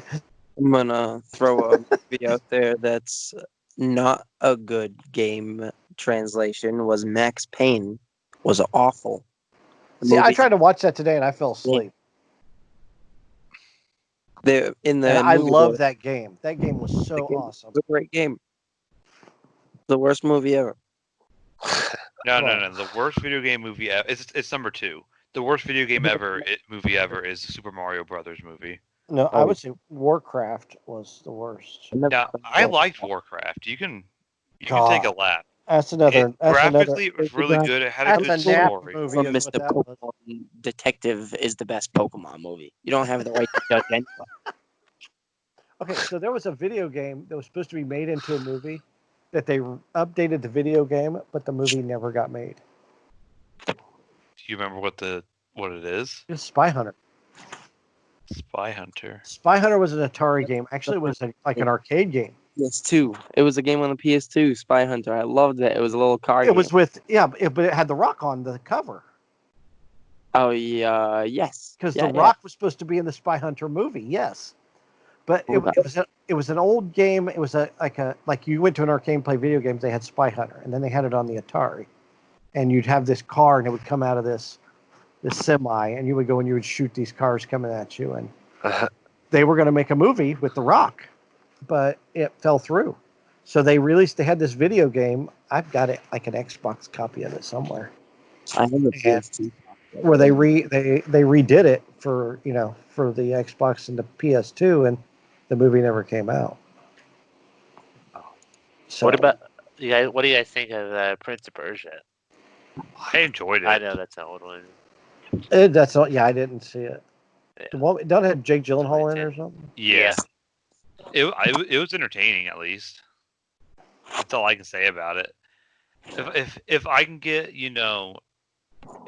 [SPEAKER 3] I'm gonna throw a movie out there that's not a good game translation. Was Max Payne was awful.
[SPEAKER 2] I tried to watch that today and I fell asleep. I love that game. That game was so awesome.
[SPEAKER 3] It was a great game. The worst movie ever.
[SPEAKER 1] No. The worst video game movie ever. It's number 2. The worst video game movie ever is the Super Mario Brothers movie.
[SPEAKER 2] No, I would say Warcraft was the worst.
[SPEAKER 1] Now, I liked Warcraft. You can take a lap.
[SPEAKER 2] That's another. That's another.
[SPEAKER 1] Graphically, it was really good. It had a
[SPEAKER 2] That's
[SPEAKER 1] good
[SPEAKER 2] a nap
[SPEAKER 1] story.
[SPEAKER 2] movie.
[SPEAKER 3] From
[SPEAKER 2] Is what
[SPEAKER 3] Mr.
[SPEAKER 2] that was.
[SPEAKER 3] Pokemon Detective is the best Pokemon movie. You don't have the right to judge anybody.
[SPEAKER 2] Okay, so there was a video game that was supposed to be made into a movie that they updated the video game, but the movie never got made.
[SPEAKER 1] Do you remember what it is?
[SPEAKER 2] It was Spy Hunter.
[SPEAKER 1] Spy Hunter.
[SPEAKER 2] Spy Hunter was an Atari game. Actually, it was like an arcade game.
[SPEAKER 3] PS2. It was a game on the PS2, Spy Hunter. I loved it. It was a little car
[SPEAKER 2] It
[SPEAKER 3] game.
[SPEAKER 2] was with but it had The Rock on the cover
[SPEAKER 3] Oh, yeah, yes.
[SPEAKER 2] because
[SPEAKER 3] Yeah,
[SPEAKER 2] The Rock was supposed to be in the Spy Hunter movie. Yes, but it was an old game. It was like you went to an arcade and play video games. They had Spy Hunter, and then they had it on the Atari, and you'd have this car, and it would come out of this semi, and you would go and you would shoot these cars coming at you, and they were going to make a movie with The Rock, but it fell through. So they had this video game. I've got it, like an Xbox copy of it somewhere,
[SPEAKER 3] I have a PS2.
[SPEAKER 2] where they redid it for for the Xbox and the PS2, and the movie never came out. So
[SPEAKER 4] What about you guys? What do you guys think of Prince of Persia?
[SPEAKER 1] I enjoyed it.
[SPEAKER 4] I know that's an old one.
[SPEAKER 2] that's all. Yeah, I didn't see it.
[SPEAKER 4] Yeah.
[SPEAKER 2] The one, don't it have Jake Gyllenhaal in it or something?
[SPEAKER 1] Yeah. It was entertaining, at least. That's all I can say about it. If I can get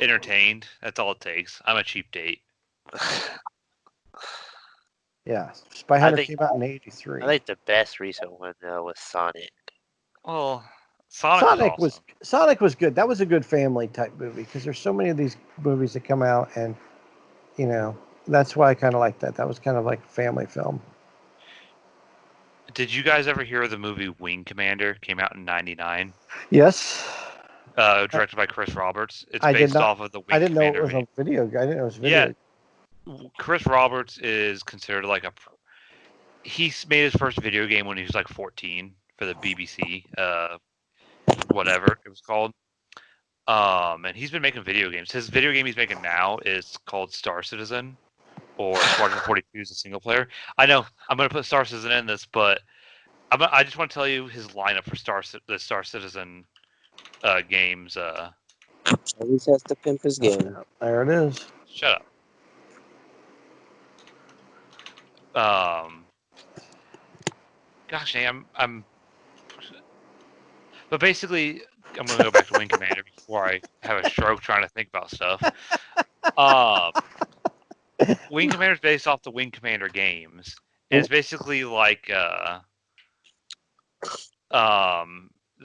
[SPEAKER 1] entertained, that's all it takes. I'm a cheap date.
[SPEAKER 2] Yeah, Spy Hunter
[SPEAKER 4] think-
[SPEAKER 2] came out in '83.
[SPEAKER 4] I think the best recent one though was Sonic.
[SPEAKER 1] Well, Sonic was awesome.
[SPEAKER 2] Sonic was good. That was a good family type movie because there's so many of these movies that come out, and that's why I kind of like that. That was kind of like a family film.
[SPEAKER 1] Did you guys ever hear of the movie Wing Commander? Came out in '99.
[SPEAKER 2] Yes.
[SPEAKER 1] Directed by Chris Roberts. It's
[SPEAKER 2] I did
[SPEAKER 1] based
[SPEAKER 2] not-
[SPEAKER 1] off of the Wing
[SPEAKER 2] I didn't know
[SPEAKER 1] Commander
[SPEAKER 2] it was
[SPEAKER 1] game.
[SPEAKER 2] a video. I didn't know it was a video.
[SPEAKER 1] Yeah. Chris Roberts is considered like he made his first video game when he was like 14 for the BBC, whatever it was called. And he's been making video games. His video game he's making now is called Star Citizen, or Squadron 42 is a single player. I know I'm going to put Star Citizen in this, but I just want to tell you his lineup for the Star Citizen games.
[SPEAKER 3] Always has to pimp his game.
[SPEAKER 2] There it is.
[SPEAKER 1] Shut up. Gosh, I'm. But basically, I'm gonna go back to Wing Commander before I have a stroke trying to think about stuff. Wing Commander is based off the Wing Commander games, and it's basically like the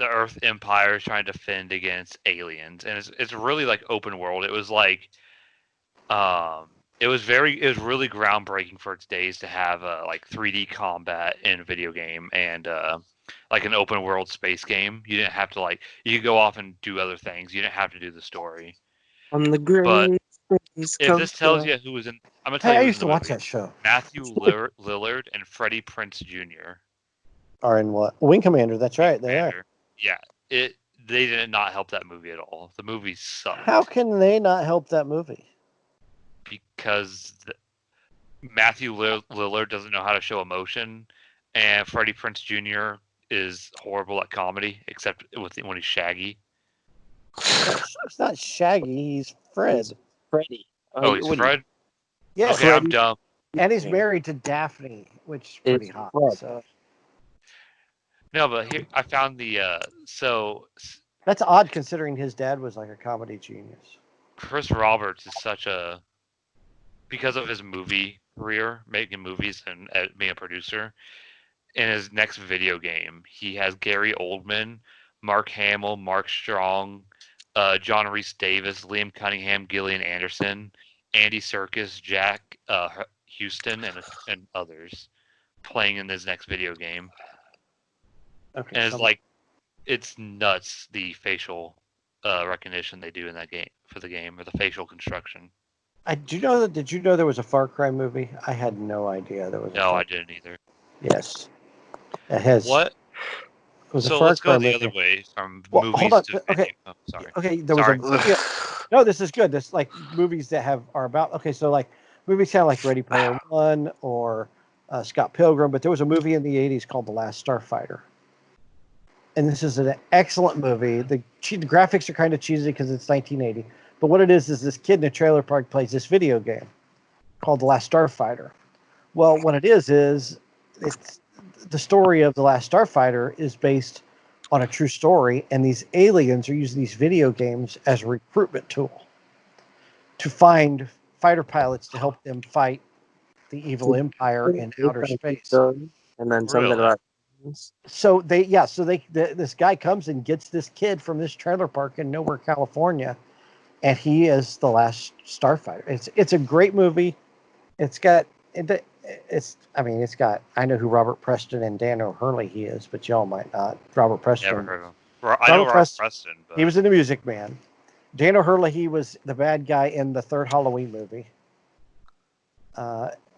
[SPEAKER 1] Earth Empire is trying to defend against aliens, and it's really like open world. It was like it was really groundbreaking for its days to have like 3D combat in a video game and like an open world space game. You didn't have to you could go off and do other things. You didn't have to do the story.
[SPEAKER 3] On the green.
[SPEAKER 1] But if this tells you who was in, I'm gonna tell you.
[SPEAKER 2] Hey, I
[SPEAKER 1] who was
[SPEAKER 2] used
[SPEAKER 1] in
[SPEAKER 2] to
[SPEAKER 1] the
[SPEAKER 2] watch
[SPEAKER 1] movie.
[SPEAKER 2] that show.
[SPEAKER 1] Matthew Lillard and Freddie Prinze Jr.
[SPEAKER 2] Are in what? Wing Commander. That's right. They are.
[SPEAKER 1] Commander. Yeah, they did not help that movie at all. The movie sucked.
[SPEAKER 2] How can they not help that movie?
[SPEAKER 1] Because Matthew Lillard doesn't know how to show emotion, and Freddie Prinze Jr. is horrible at comedy, except when he's Shaggy.
[SPEAKER 2] It's not Shaggy. He's Fred.
[SPEAKER 3] Freddie.
[SPEAKER 1] Oh, he's Fred?
[SPEAKER 2] Yeah.
[SPEAKER 1] Okay, I'm dumb.
[SPEAKER 2] And he's married to Daphne, which is pretty
[SPEAKER 3] It's
[SPEAKER 2] hot.
[SPEAKER 3] Fred.
[SPEAKER 2] So
[SPEAKER 1] No, but here I found the
[SPEAKER 2] that's odd considering his dad was like a comedy genius.
[SPEAKER 1] Chris Roberts is because of his movie career, making movies and being a producer. In his next video game, he has Gary Oldman, Mark Hamill, Mark Strong, John Rhys Davis, Liam Cunningham, Gillian Anderson, Andy Serkis, Jack Houston, and others playing in his next video game.
[SPEAKER 2] Okay.
[SPEAKER 1] And it's nuts the facial recognition they do in that game for the game, or the facial construction.
[SPEAKER 2] Did you know there was a Far Cry movie? I had no idea there was.
[SPEAKER 1] No, I didn't either.
[SPEAKER 2] Yes. It has.
[SPEAKER 1] What?
[SPEAKER 2] It was
[SPEAKER 1] So
[SPEAKER 2] a Far
[SPEAKER 1] let's
[SPEAKER 2] Cry
[SPEAKER 1] go the
[SPEAKER 2] movie.
[SPEAKER 1] other way from
[SPEAKER 2] Well,
[SPEAKER 1] movies
[SPEAKER 2] hold on.
[SPEAKER 1] to
[SPEAKER 2] Okay.
[SPEAKER 1] Oh, sorry.
[SPEAKER 2] Okay, there
[SPEAKER 1] Sorry.
[SPEAKER 2] was a. No, this is good. This like movies that are about. Okay, so like movies kind of like Ready Player One or Scott Pilgrim, but there was a movie in the '80s called The Last Starfighter. and this is an excellent movie. The graphics are kind of cheesy because it's 1980, but what it is this kid in a trailer park plays this video game called The Last Starfighter. Well, what it is it's the story of The Last Starfighter is based on a true story, and these aliens are using these video games as a recruitment tool to find fighter pilots to help them fight the evil empire in outer space.
[SPEAKER 3] And then something
[SPEAKER 1] Really?
[SPEAKER 3] about
[SPEAKER 2] So this guy comes and gets this kid from this trailer park in nowhere, California, and he is the last starfighter. It's a great movie. It's got it's got, I know who Robert Preston and Dan O'Hurley he is, but y'all might not. Robert Preston.
[SPEAKER 1] Never heard of him. I know Robert Preston, but
[SPEAKER 2] He was in The Music Man. Dan O'Hurley, he was the bad guy in the third Halloween movie.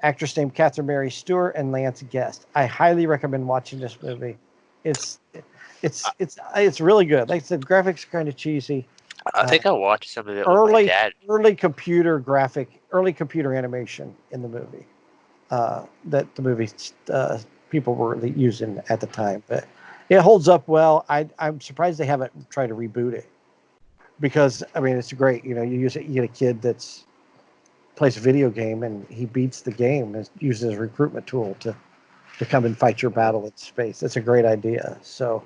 [SPEAKER 2] Actress named Catherine Mary Stewart and Lance Guest. I highly recommend watching this movie. It's really good. Like I said, graphics are kind of cheesy.
[SPEAKER 4] I think I watched some of it with my dad.
[SPEAKER 2] Early computer animation in the movie that the movie people were using at the time. But it holds up well. I'm surprised they haven't tried to reboot it, because I mean it's great. You know, you get a kid that's plays a video game and he beats the game and uses as a recruitment tool to come and fight your battle in space. That's a great idea. So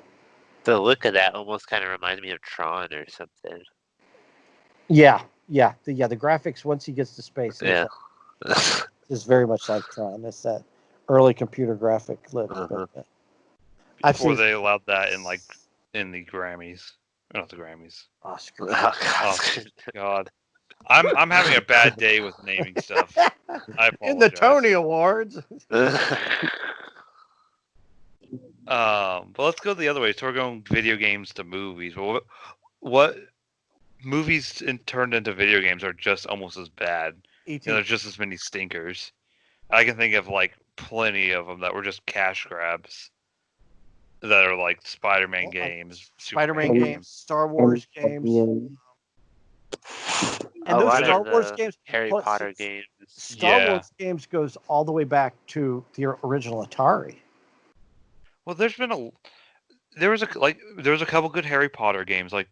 [SPEAKER 4] The look of that almost kind of reminds me of Tron or something.
[SPEAKER 2] yeah, the graphics once he gets to space,
[SPEAKER 4] Yeah.
[SPEAKER 2] is very much like Tron. It's that early computer graphic look.
[SPEAKER 4] Uh-huh.
[SPEAKER 2] I've
[SPEAKER 1] before
[SPEAKER 2] seen
[SPEAKER 1] they allowed that in the Grammys, not the Grammys.
[SPEAKER 2] Oscar.
[SPEAKER 4] Oh,
[SPEAKER 1] Oh God, I'm having a bad day with naming stuff. I apologize.
[SPEAKER 2] In the Tony Awards.
[SPEAKER 1] But let's go the other way. So we're going video games to movies. But what movies turned into video games are just almost as bad?
[SPEAKER 2] E.T.
[SPEAKER 1] You know, there's just as many stinkers. I can think of like plenty of them that were just cash grabs. That are like Spider-Man games,
[SPEAKER 2] Spider-Man
[SPEAKER 1] Superman
[SPEAKER 2] games, Star Wars games.
[SPEAKER 4] a
[SPEAKER 2] And those
[SPEAKER 4] lot
[SPEAKER 2] Star
[SPEAKER 4] of
[SPEAKER 2] Wars
[SPEAKER 4] the
[SPEAKER 2] games,
[SPEAKER 4] Harry Potter games.
[SPEAKER 2] Star Wars games goes all the way back to the original Atari.
[SPEAKER 1] Well, there was a couple good Harry Potter games. Like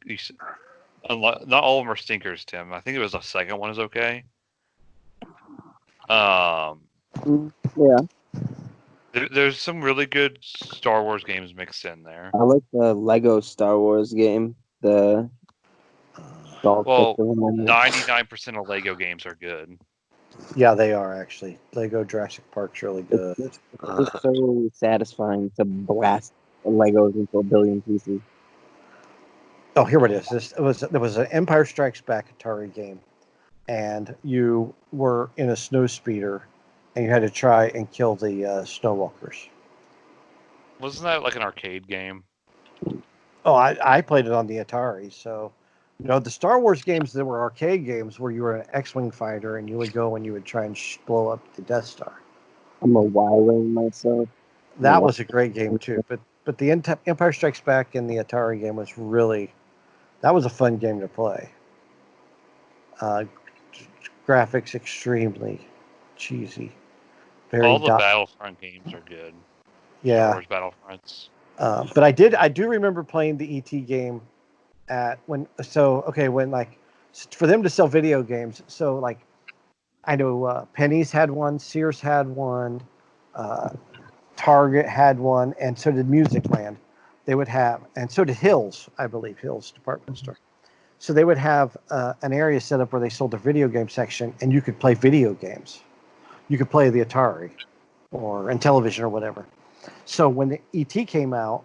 [SPEAKER 1] not all of them are stinkers, Tim. I think it was the second one is okay.
[SPEAKER 3] Yeah.
[SPEAKER 1] There's some really good Star Wars games mixed in there.
[SPEAKER 3] I like the Lego Star Wars game. The
[SPEAKER 1] Well, 99% of Lego games are good.
[SPEAKER 2] Yeah, they are actually. Lego Jurassic Park's really good.
[SPEAKER 3] It's so satisfying to blast Legos into a billion pieces.
[SPEAKER 2] Oh, here it is. There was an Empire Strikes Back Atari game, and you were in a snow speeder, and you had to try and kill the snowwalkers.
[SPEAKER 1] Wasn't that like an arcade game?
[SPEAKER 2] Oh, I played it on the Atari. So, the Star Wars games that were arcade games where you were an X-wing fighter and you would go and you would try and blow up the Death Star.
[SPEAKER 3] I'm a Y-wing myself.
[SPEAKER 2] That was a great game too. But the Empire Strikes Back and the Atari game was that was a fun game to play. Graphics extremely cheesy.
[SPEAKER 1] All the Battlefront games are good.
[SPEAKER 2] Yeah.
[SPEAKER 1] Star Wars Battlefronts.
[SPEAKER 2] But I do remember playing the ET game when for them to sell video games. So like, I know Penny's had one, Sears had one, Target had one, and so did Musicland. They would have, and so did Hills, I believe, Hills department store. So they would have an area set up where they sold their video game section, and you could play video games. You could play the Atari, and television or whatever. So when the ET came out,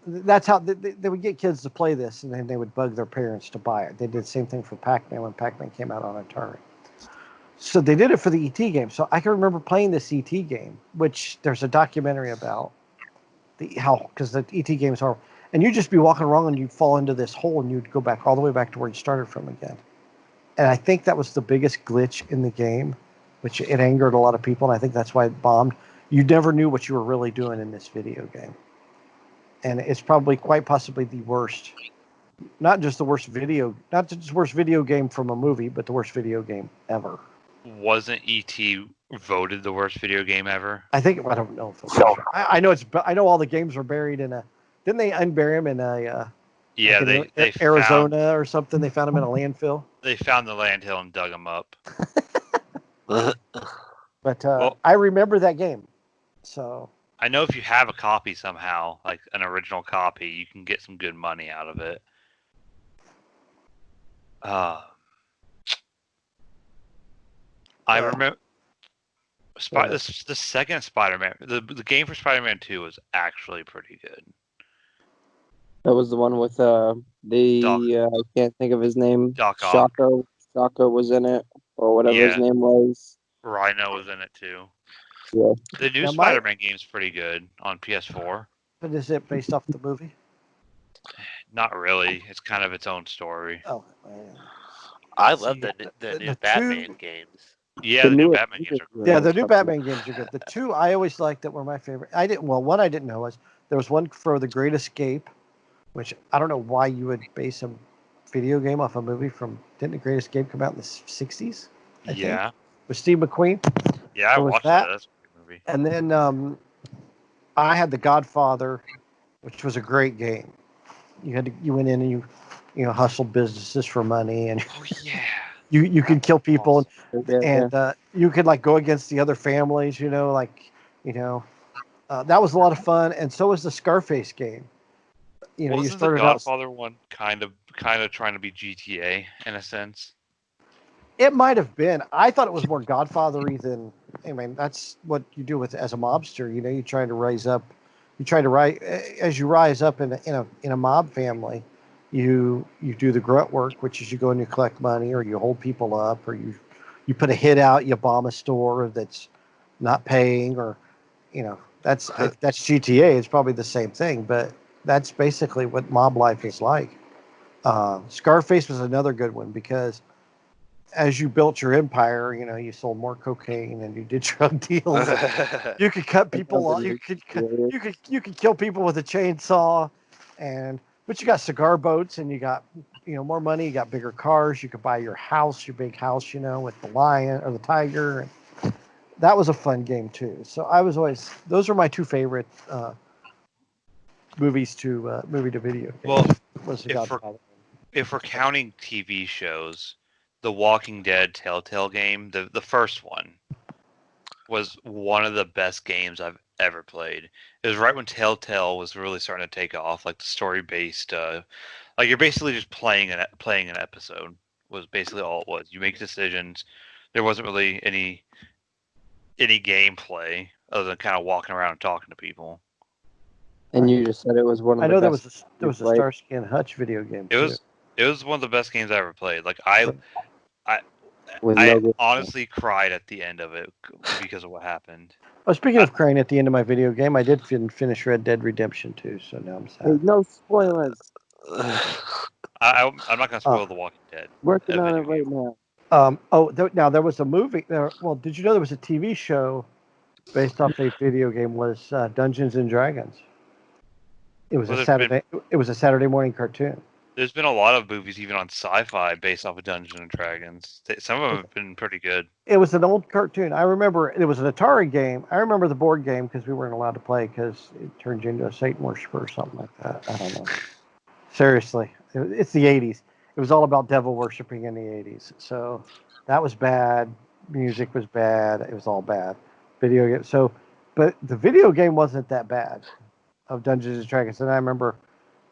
[SPEAKER 2] that's how they would get kids to play this, and then they would bug their parents to buy it. They did the same thing for Pac-Man when Pac-Man came out on Atari. So they did it for the ET game. So I can remember playing this ET game, which there's a documentary about because the ET games are, and you'd just be walking around and you'd fall into this hole and you'd go back all the way back to where you started from again. And I think that was the biggest glitch in the game, which it angered a lot of people, and I think that's why it bombed. You never knew what you were really doing in this video game. And it's probably quite possibly the worst, not just the worst video game from a movie, but the worst video game ever.
[SPEAKER 1] Wasn't E.T. voted the worst video game ever?
[SPEAKER 2] I don't know if it was. I know all the games are buried in a Didn't they unbury him in
[SPEAKER 1] Yeah,
[SPEAKER 2] like in
[SPEAKER 1] they
[SPEAKER 2] Arizona or something? They found him in a landfill.
[SPEAKER 1] they found the landhill and dug him up.
[SPEAKER 2] But
[SPEAKER 1] Well,
[SPEAKER 2] I remember that game. So
[SPEAKER 1] I know if you have a copy somehow, like an original copy, you can get some good money out of it. I remember the second Spider-Man, the game for Spider-Man 2 was actually pretty good.
[SPEAKER 3] That was the one with I can't think of his name.
[SPEAKER 1] Doc Ock.
[SPEAKER 3] Shaka was in it, or whatever his name was.
[SPEAKER 1] Rhino was in it too.
[SPEAKER 3] Yeah.
[SPEAKER 1] The new
[SPEAKER 2] Now,
[SPEAKER 1] Spider-Man game's pretty good on PS4.
[SPEAKER 2] But is it based off the movie?
[SPEAKER 1] Not really. It's kind of its own story.
[SPEAKER 2] Oh, man.
[SPEAKER 4] I
[SPEAKER 2] See,
[SPEAKER 4] love the new Batman games.
[SPEAKER 1] Yeah, the new Batman games are
[SPEAKER 2] cool. Yeah, the new Batman games are good. The two I always liked that were my favorite. One I didn't know was there was one for The Great Escape, which I don't know why you would base a video game off a movie from. Didn't The Great Escape come out in the 60s? I think, with Steve McQueen.
[SPEAKER 1] Yeah, I watched that. That's a good movie.
[SPEAKER 2] And then I had The Godfather, which was a great game. You went in and you hustled businesses for money, and you could kill people, and you could like go against the other families. That was a lot of fun, and so was the Scarface game.
[SPEAKER 1] You started the Godfather one kind of trying to be GTA in a sense.
[SPEAKER 2] It might have been. I thought it was more Godfather-y than. I mean, that's what you do as a mobster. You try to rise up. You try to rise as you rise up in a mob family. You do the grunt work, which is you go and you collect money, or you hold people up, or you put a hit out. You bomb a store that's not paying, or that's GTA. It's probably the same thing, but that's basically what mob life is like. Scarface was another good one because as you built your empire, you sold more cocaine and you did drug deals. You could cut people off. You could kill people with a chainsaw, but you got cigar boats and you got more money. You got bigger cars. You could buy your big house, with the lion or the tiger. That was a fun game too. So those are my two favorite movie to video.
[SPEAKER 1] Well,
[SPEAKER 2] was
[SPEAKER 1] if we're counting TV shows, The Walking Dead Telltale game, the first one, was one of the best games I've ever played. It was right when Telltale was really starting to take off, like the story-based, like you're basically just playing an episode was basically all it was. You make decisions. There wasn't really any gameplay other than kind of walking around and talking to people.
[SPEAKER 3] And you just said it was one of the best.
[SPEAKER 2] I know there was a Starsky and Hutch video game too.
[SPEAKER 1] It was one of the best games I ever played. Like I honestly cried at the end of it because of what happened.
[SPEAKER 2] Oh, speaking of crying at the end of my video game, I did finish Red Dead Redemption 2, so now I'm sad.
[SPEAKER 3] No spoilers.
[SPEAKER 1] I'm not gonna spoil The Walking Dead.
[SPEAKER 3] Working on it right now.
[SPEAKER 2] Now there was a movie. Well, did you know there was a TV show based off a video game? Was Dungeons and Dragons? It was a Saturday. It was a Saturday morning cartoon.
[SPEAKER 1] There's been a lot of movies, even on sci-fi, based off of Dungeons and Dragons. Some of them have been pretty good.
[SPEAKER 2] It was an old cartoon. I remember it was an Atari game. I remember the board game because we weren't allowed to play because it turned you into a Satan worshiper or something like that. I don't know. Seriously, it's the 80s. It was all about devil worshiping in the 80s. So that was bad. Music was bad. It was all bad. Video game. So, but the video game wasn't that bad of Dungeons and Dragons. And I remember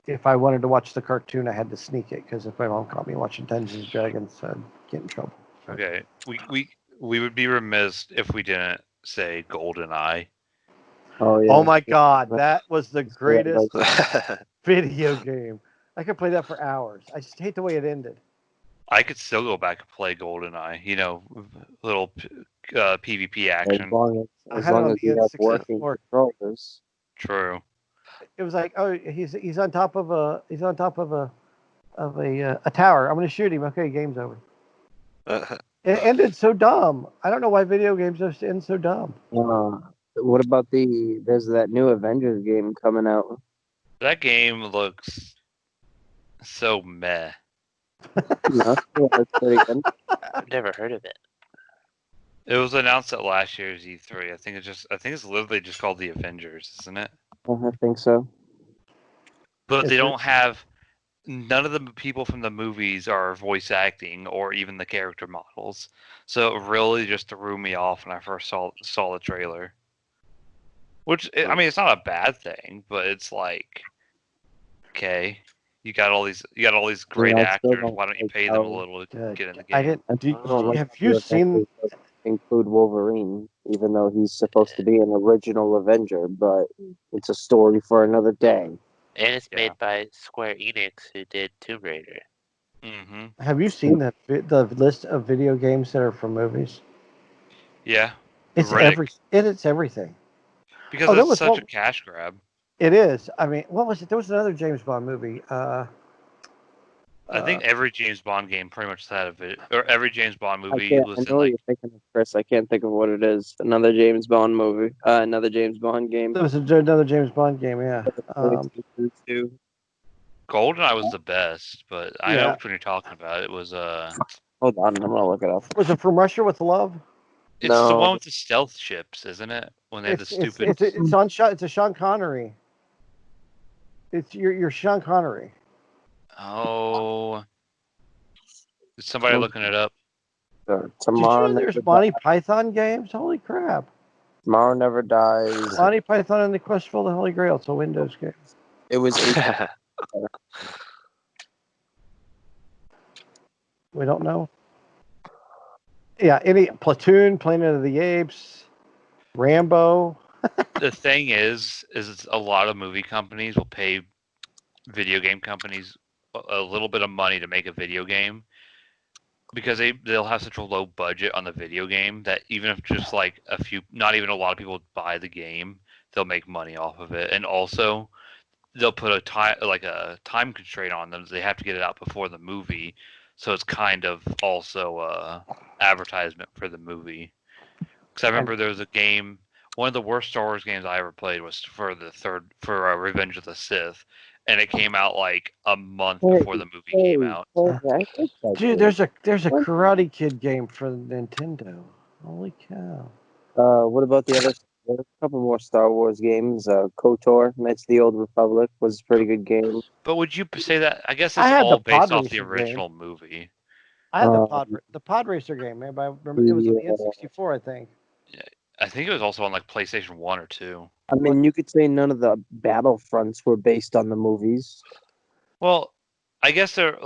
[SPEAKER 2] if I wanted to watch the cartoon, I had to sneak it because if my mom caught me watching Dungeons and Dragons, I'd get in trouble.
[SPEAKER 1] Okay, we would be remiss if we didn't say GoldenEye.
[SPEAKER 3] Oh yeah.
[SPEAKER 2] Oh my God, that was the greatest video game. I could play that for hours. I just hate the way it ended.
[SPEAKER 1] I could still go back and play GoldenEye. Little PvP action.
[SPEAKER 3] As long as you have working controllers.
[SPEAKER 1] True.
[SPEAKER 2] It was like, oh, he's on top of a tower. I'm going to shoot him. Okay, game's over. It ended so dumb. I don't know why video games just end so dumb.
[SPEAKER 3] What about there's that new Avengers game coming out?
[SPEAKER 1] That game looks so meh.
[SPEAKER 4] I've never heard of it.
[SPEAKER 1] It was announced at last year's E3. I think it's literally just called the Avengers, isn't it?
[SPEAKER 3] I think so.
[SPEAKER 1] but
[SPEAKER 2] Is
[SPEAKER 1] they
[SPEAKER 2] it-
[SPEAKER 1] don't have. None of the people from the movies are voice acting or even the character models. So it really just threw me off when I first saw the trailer. Which I mean, it's not a bad thing, but it's like, okay, you got all these great
[SPEAKER 3] I still
[SPEAKER 1] actors.
[SPEAKER 3] don't
[SPEAKER 1] Why don't you
[SPEAKER 3] like
[SPEAKER 1] pay them a
[SPEAKER 3] how
[SPEAKER 1] little to get in the
[SPEAKER 2] I
[SPEAKER 1] game?
[SPEAKER 2] didn't.
[SPEAKER 3] I don't like
[SPEAKER 2] Have
[SPEAKER 3] how
[SPEAKER 2] you
[SPEAKER 3] the
[SPEAKER 2] seen?
[SPEAKER 3] Avengers don't include Wolverine, even though he's supposed to be an original Avenger, but it's a story for another day.
[SPEAKER 4] And it's
[SPEAKER 1] Yeah.
[SPEAKER 4] made by Square Enix, who did Tomb Raider.
[SPEAKER 1] Mm-hmm.
[SPEAKER 2] Have you seen the list of video games that are from movies?
[SPEAKER 1] Yeah.
[SPEAKER 2] It's
[SPEAKER 1] Riddick.
[SPEAKER 2] it's everything.
[SPEAKER 1] Because
[SPEAKER 2] Oh, there
[SPEAKER 1] it's
[SPEAKER 2] was
[SPEAKER 1] such
[SPEAKER 2] one.
[SPEAKER 1] a cash grab.
[SPEAKER 2] It is. I mean, what was it? There was another James Bond movie.
[SPEAKER 1] I think every James Bond game pretty much had a video, or every James Bond
[SPEAKER 3] I
[SPEAKER 1] movie
[SPEAKER 3] can't. I
[SPEAKER 1] was in
[SPEAKER 3] know what
[SPEAKER 1] like.
[SPEAKER 3] you're thinking of, Chris. I can't think of what it is. Another James Bond movie. Another James Bond game.
[SPEAKER 2] there was another James Bond game. Yeah.
[SPEAKER 3] Two.
[SPEAKER 1] GoldenEye was the best, but I know
[SPEAKER 2] Yeah.
[SPEAKER 1] which one you're talking about. It was
[SPEAKER 3] Hold on, I'm gonna look it up.
[SPEAKER 2] Was it From Russia with Love?
[SPEAKER 1] it's the
[SPEAKER 3] No,
[SPEAKER 1] one with the stealth ships, isn't it? When they had the stupid.
[SPEAKER 2] It's on Sean. It's a Sean Connery. It's your Sean Connery.
[SPEAKER 1] Oh, is somebody looking it up?
[SPEAKER 2] Did you
[SPEAKER 3] Tomorrow
[SPEAKER 2] know there's
[SPEAKER 3] never
[SPEAKER 2] Monty
[SPEAKER 3] dies.
[SPEAKER 2] Python games? Holy crap!
[SPEAKER 3] Tomorrow Never Dies.
[SPEAKER 2] Monty Python and the Quest for the Holy Grail. It's a Windows game.
[SPEAKER 3] It was.
[SPEAKER 2] We don't know. Yeah, any Platoon, Planet of the Apes, Rambo.
[SPEAKER 1] The thing is a lot of movie companies will pay video game companies a little bit of money to make a video game because they'll have such a low budget on the video game that even if just like a few, not even a lot of people buy the game, they'll make money off of it. And also, they'll put a time constraint on them. So they have to get it out before the movie, so it's kind of also advertisement for the movie. Because I remember there was a game. One of the worst Star Wars games I ever played was for Revenge of the Sith, and it came out like a month before the movie came out.
[SPEAKER 3] I think that
[SPEAKER 2] Dude,
[SPEAKER 3] game.
[SPEAKER 2] there's a
[SPEAKER 3] What?
[SPEAKER 2] Karate Kid game for Nintendo. Holy cow!
[SPEAKER 3] What about the other? There's a couple more Star Wars games. KOTOR, Knights of the Old Republic was a pretty good game.
[SPEAKER 1] But would you say that? I guess
[SPEAKER 2] I
[SPEAKER 1] it's
[SPEAKER 2] had the
[SPEAKER 1] all
[SPEAKER 2] pod
[SPEAKER 1] based off the
[SPEAKER 2] racing game.
[SPEAKER 1] original movie.
[SPEAKER 2] I had
[SPEAKER 3] Um,
[SPEAKER 2] the pod racer game. Maybe I remember it was on the N64, I think.
[SPEAKER 1] I think it was also on like PlayStation 1 or 2.
[SPEAKER 3] I mean, you could say none of the Battlefronts were based on the movies.
[SPEAKER 1] Well, I guess they're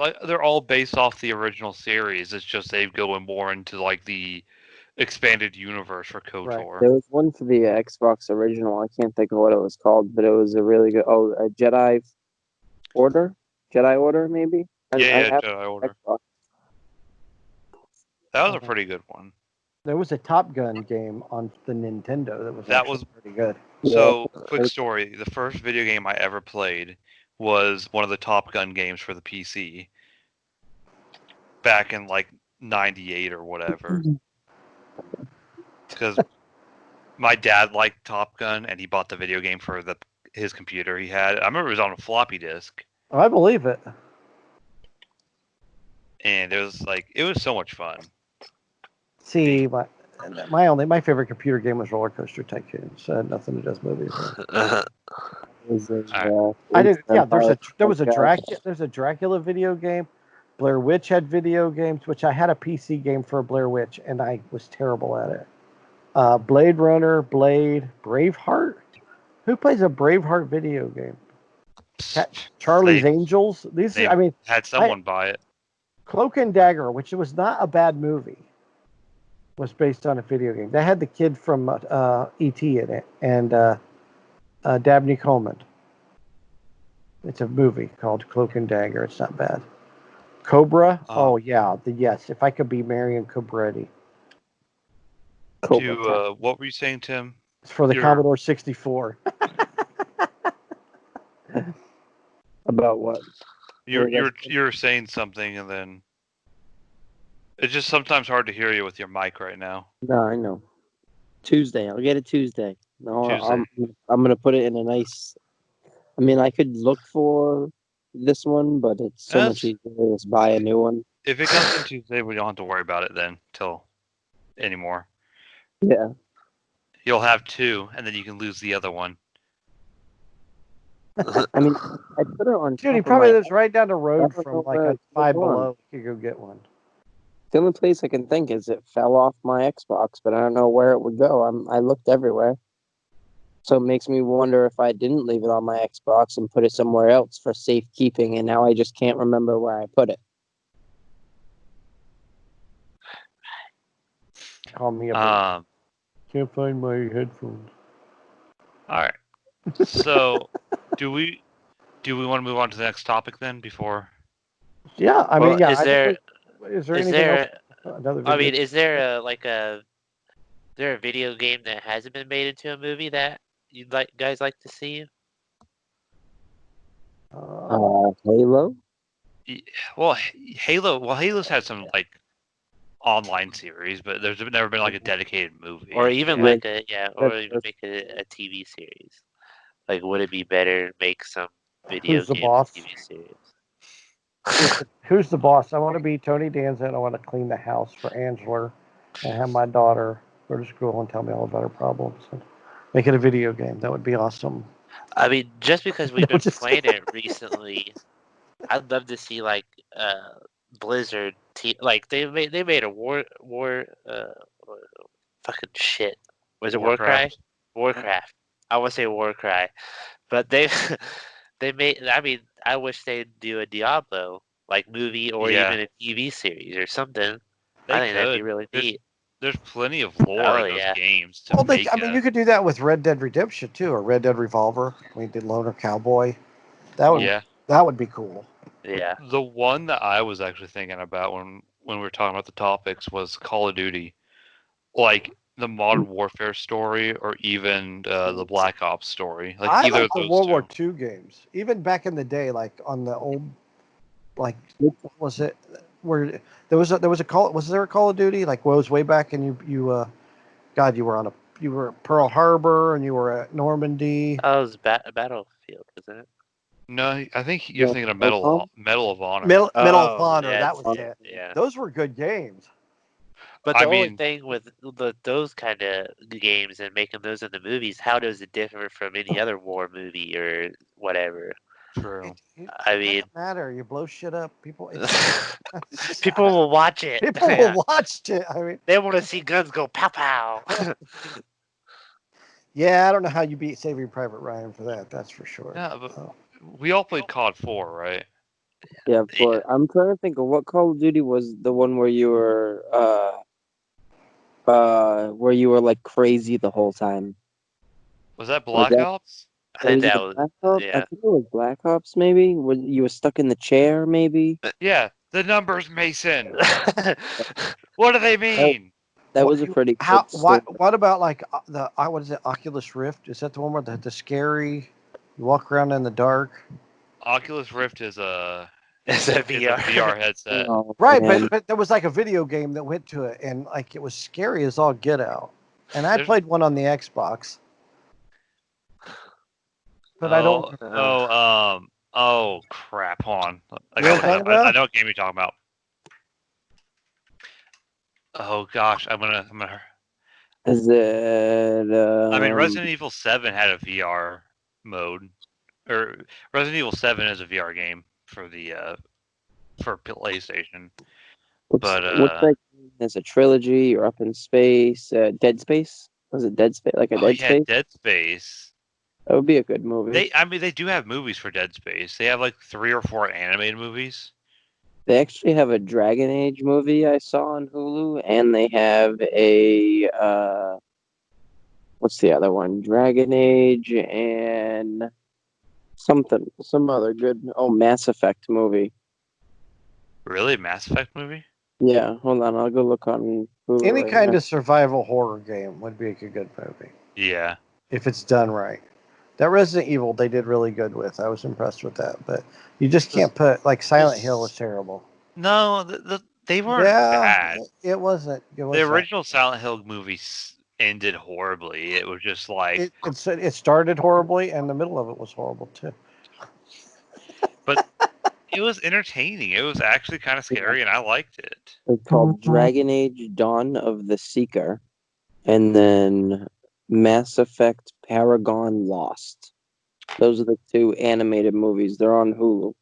[SPEAKER 1] all based off the original series. It's just they go in more into like the expanded universe for KOTOR.
[SPEAKER 3] There was one for the Xbox original. I can't think of what it was called, but it was a really good. Oh, a Jedi Order, maybe.
[SPEAKER 1] Yeah,
[SPEAKER 3] have
[SPEAKER 1] Jedi Order.
[SPEAKER 3] Xbox.
[SPEAKER 1] That was a pretty good one.
[SPEAKER 2] There was a Top Gun game on the Nintendo that was pretty good.
[SPEAKER 1] So, quick story. The first video game I ever played was one of the Top Gun games for the PC back in like 98 or whatever. Because my dad liked Top Gun and he bought the video game for his computer he had. I remember it was on a floppy disk.
[SPEAKER 2] Oh, I believe it.
[SPEAKER 1] And it was so much fun.
[SPEAKER 2] See, my favorite computer game was Roller Coaster Tycoon. So it had nothing to do with movies. I did. Yeah, there was a Dracula video game. Blair Witch had video games, which I had a PC game for Blair Witch, and I was terrible at it. Blade Runner, Blade, Braveheart. Who plays a Braveheart video game? Charlie's Angels.
[SPEAKER 1] Had someone buy it.
[SPEAKER 2] Cloak and Dagger, which was not a bad movie, was based on a video game. That had the kid from E.T. in it, and Dabney Coleman. It's a movie called Cloak and Dagger. It's not bad. Cobra. Oh yeah, yes. If I could be Marion Cobretti.
[SPEAKER 1] What were you saying, Tim?
[SPEAKER 2] It's for the Commodore 64.
[SPEAKER 3] About what?
[SPEAKER 1] You're saying something, and then it's just sometimes hard to hear you with your mic right now.
[SPEAKER 3] No, I know. Tuesday. I'll get it Tuesday. No,
[SPEAKER 1] Tuesday.
[SPEAKER 3] I'm gonna put it in a nice. I mean, I could look for this one, but it's so much easier to just buy a new one.
[SPEAKER 1] If it comes in Tuesday, we don't have to worry about it then anymore.
[SPEAKER 3] Yeah.
[SPEAKER 1] You'll have two, and then you can lose the other one.
[SPEAKER 3] I mean, I put it on
[SPEAKER 2] Dude, he
[SPEAKER 3] top of
[SPEAKER 2] probably
[SPEAKER 3] my.
[SPEAKER 2] lives right down the
[SPEAKER 3] I
[SPEAKER 2] road
[SPEAKER 3] don't
[SPEAKER 2] from
[SPEAKER 3] know
[SPEAKER 2] like
[SPEAKER 3] where
[SPEAKER 2] a
[SPEAKER 3] it could
[SPEAKER 2] Five
[SPEAKER 3] have gone.
[SPEAKER 2] Below. You could go get one.
[SPEAKER 3] The only place I can think is it fell off my Xbox, but I don't know where it would go. I looked everywhere. So it makes me wonder if I didn't leave it on my Xbox and put it somewhere else for safekeeping, and now I just can't remember where I put it.
[SPEAKER 2] Call me a
[SPEAKER 1] Um.
[SPEAKER 2] Can't find my headphones.
[SPEAKER 1] All right. So, do we want to move on to the next topic then? Before
[SPEAKER 2] Yeah, I mean,
[SPEAKER 4] Well,
[SPEAKER 2] yeah. I think is there
[SPEAKER 4] is
[SPEAKER 2] anything else?
[SPEAKER 4] there
[SPEAKER 2] Another
[SPEAKER 4] I
[SPEAKER 2] video?
[SPEAKER 4] mean, is there a video game that hasn't been made into a movie that you guys like to see?
[SPEAKER 3] Halo?
[SPEAKER 1] well, Halo's had some like online series, but there's never been like a dedicated movie.
[SPEAKER 4] Or even
[SPEAKER 3] Yeah.
[SPEAKER 4] or even make a TV series. Like, would it be better to make some video
[SPEAKER 2] Who's the
[SPEAKER 4] game
[SPEAKER 2] boss?
[SPEAKER 4] TV series?
[SPEAKER 2] Who's the boss? I want to be Tony Danza, and I want to clean the house for Angela, and have my daughter go to school and tell me all about her problems. And make it a video game. That would be awesome.
[SPEAKER 4] I mean, just because we've
[SPEAKER 2] No,
[SPEAKER 4] been
[SPEAKER 2] just
[SPEAKER 4] playing it recently, I'd love to see like Blizzard like they made a fucking shit. Was it
[SPEAKER 1] Warcraft.
[SPEAKER 4] Warcraft. I would say Warcry, but they they made. I mean, I wish they'd do a Diablo like movie or
[SPEAKER 1] Yeah,
[SPEAKER 4] even a TV series or something.
[SPEAKER 1] they
[SPEAKER 4] I think that'd be
[SPEAKER 1] could.
[SPEAKER 4] really neat.
[SPEAKER 1] There's plenty of lore
[SPEAKER 4] Oh
[SPEAKER 1] in those
[SPEAKER 4] yeah.
[SPEAKER 1] games to
[SPEAKER 2] well,
[SPEAKER 1] make
[SPEAKER 2] I mean, you could do that with Red Dead Redemption too, or Red Dead Revolver. We did Loner Cowboy.
[SPEAKER 1] Yeah.
[SPEAKER 2] That would be cool.
[SPEAKER 4] Yeah.
[SPEAKER 1] The one that I was actually thinking about when we were talking about the topics was Call of Duty, like the Modern Warfare story, or even the Black Ops story. Like
[SPEAKER 2] I
[SPEAKER 1] either
[SPEAKER 2] like
[SPEAKER 1] of
[SPEAKER 2] the
[SPEAKER 1] those
[SPEAKER 2] World
[SPEAKER 1] two.
[SPEAKER 2] War II games, even back in the day, like on the old, like what was it where there was a call was there a Call of Duty like was way back and God you were at Pearl Harbor and you were at Normandy.
[SPEAKER 4] Oh, it was Battlefield, isn't it?
[SPEAKER 1] No, I think you're thinking of
[SPEAKER 3] Capcom?
[SPEAKER 1] Medal of Honor.
[SPEAKER 2] Medal of
[SPEAKER 4] Oh,
[SPEAKER 2] Honor,
[SPEAKER 4] yeah,
[SPEAKER 2] that was it.
[SPEAKER 4] yeah.
[SPEAKER 2] Those were good games.
[SPEAKER 4] But
[SPEAKER 1] I
[SPEAKER 4] the only
[SPEAKER 1] mean,
[SPEAKER 4] thing with those kind of games and making those into movies, how does it differ from any other war movie or whatever?
[SPEAKER 1] true.
[SPEAKER 2] It
[SPEAKER 4] I mean,
[SPEAKER 2] doesn't matter. You blow shit up, people.
[SPEAKER 4] people will watch it.
[SPEAKER 2] People
[SPEAKER 4] Yeah.
[SPEAKER 2] will watch it. I mean,
[SPEAKER 4] They want to see guns go pow pow.
[SPEAKER 2] yeah, I don't know how you beat Saving Private Ryan for that. That's for sure.
[SPEAKER 1] Yeah, but
[SPEAKER 2] Oh.
[SPEAKER 1] we all played COD 4, right?
[SPEAKER 3] Yeah,
[SPEAKER 4] Yeah.
[SPEAKER 3] but I'm trying to think of what Call of Duty was the one where you were like crazy the whole time.
[SPEAKER 1] Was that
[SPEAKER 3] Was
[SPEAKER 1] Black
[SPEAKER 3] that
[SPEAKER 1] Ops?
[SPEAKER 4] I think
[SPEAKER 3] was it
[SPEAKER 4] that was
[SPEAKER 3] Black Ops? I
[SPEAKER 4] yeah.
[SPEAKER 3] think it was Black Ops maybe. When you were stuck in the chair maybe.
[SPEAKER 1] Yeah, the numbers, Mason. What do they mean?
[SPEAKER 3] That was a pretty good story.
[SPEAKER 2] What about like what is it? Oculus Rift? Is that the one where the scary? You walk around in the dark.
[SPEAKER 1] Oculus Rift is a
[SPEAKER 4] It's a
[SPEAKER 1] is a
[SPEAKER 4] VR.
[SPEAKER 1] VR headset.
[SPEAKER 3] Oh,
[SPEAKER 2] Right,
[SPEAKER 3] man.
[SPEAKER 2] but there was like a video game that went to it, and like it was scary as all get out. And I
[SPEAKER 1] There's-
[SPEAKER 2] played one on the Xbox, but I don't.
[SPEAKER 1] Oh crap! Hold on, I
[SPEAKER 2] You know
[SPEAKER 1] gotta
[SPEAKER 2] what I'm
[SPEAKER 1] look it
[SPEAKER 2] talking
[SPEAKER 1] up. I
[SPEAKER 2] about?
[SPEAKER 1] know what game you're talking about. Oh gosh, I'm gonna.
[SPEAKER 3] Is it?
[SPEAKER 1] I mean, Resident Evil 7 had a VR mode, or Resident Evil 7 is a VR game for the for PlayStation.
[SPEAKER 3] what's
[SPEAKER 1] But
[SPEAKER 3] that? There's a trilogy. You're up in space. Dead Space. Was it Dead Space? Like a
[SPEAKER 1] oh
[SPEAKER 3] Dead
[SPEAKER 1] yeah,
[SPEAKER 3] Space?
[SPEAKER 1] Dead Space.
[SPEAKER 3] That would be a good movie.
[SPEAKER 1] I mean, they do have movies for Dead Space. They have like 3 or 4 animated movies.
[SPEAKER 3] They actually have a Dragon Age movie I saw on Hulu, and they have a what's the other one? Dragon Age and some other good. Oh, Mass Effect movie.
[SPEAKER 1] Really, Mass Effect movie?
[SPEAKER 3] Yeah, hold on, I'll go look on Hulu.
[SPEAKER 2] Any
[SPEAKER 3] right
[SPEAKER 2] kind
[SPEAKER 3] now.
[SPEAKER 2] of survival horror game would be a good movie
[SPEAKER 1] Yeah.
[SPEAKER 2] if it's done right. That Resident Evil they did really good with. I was impressed with that, but you just can't put like Silent Hill was terrible.
[SPEAKER 1] No, they weren't bad.
[SPEAKER 2] It wasn't.
[SPEAKER 1] The original Silent Hill movie ended horribly. It was just like,
[SPEAKER 2] it started horribly, and the middle of it was horrible too.
[SPEAKER 1] but it was entertaining. It was actually kind of scary, and I liked it.
[SPEAKER 3] It's called Dragon Age: Dawn of the Seeker, and then Mass Effect: Paragon Lost. Those are the two animated movies. They're on Hulu.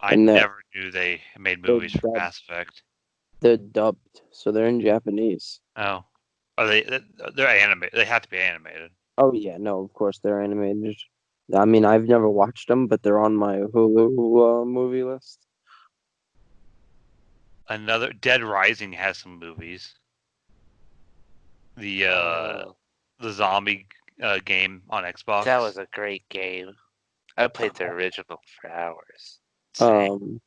[SPEAKER 1] I
[SPEAKER 3] And
[SPEAKER 1] never knew they made
[SPEAKER 3] they're
[SPEAKER 1] movies for
[SPEAKER 3] dubbed.
[SPEAKER 1] Mass Effect.
[SPEAKER 3] They're dubbed, so they're in Japanese.
[SPEAKER 1] Oh, are they? They're animated. They have to be animated.
[SPEAKER 3] Oh yeah, no, of course they're animated. I mean, I've never watched them, but they're on my Hulu movie list.
[SPEAKER 1] Another Dead Rising has some movies. The
[SPEAKER 4] Oh,
[SPEAKER 1] the zombie game on Xbox.
[SPEAKER 4] that was a great game. I played the original for hours.
[SPEAKER 1] Same.
[SPEAKER 3] Um,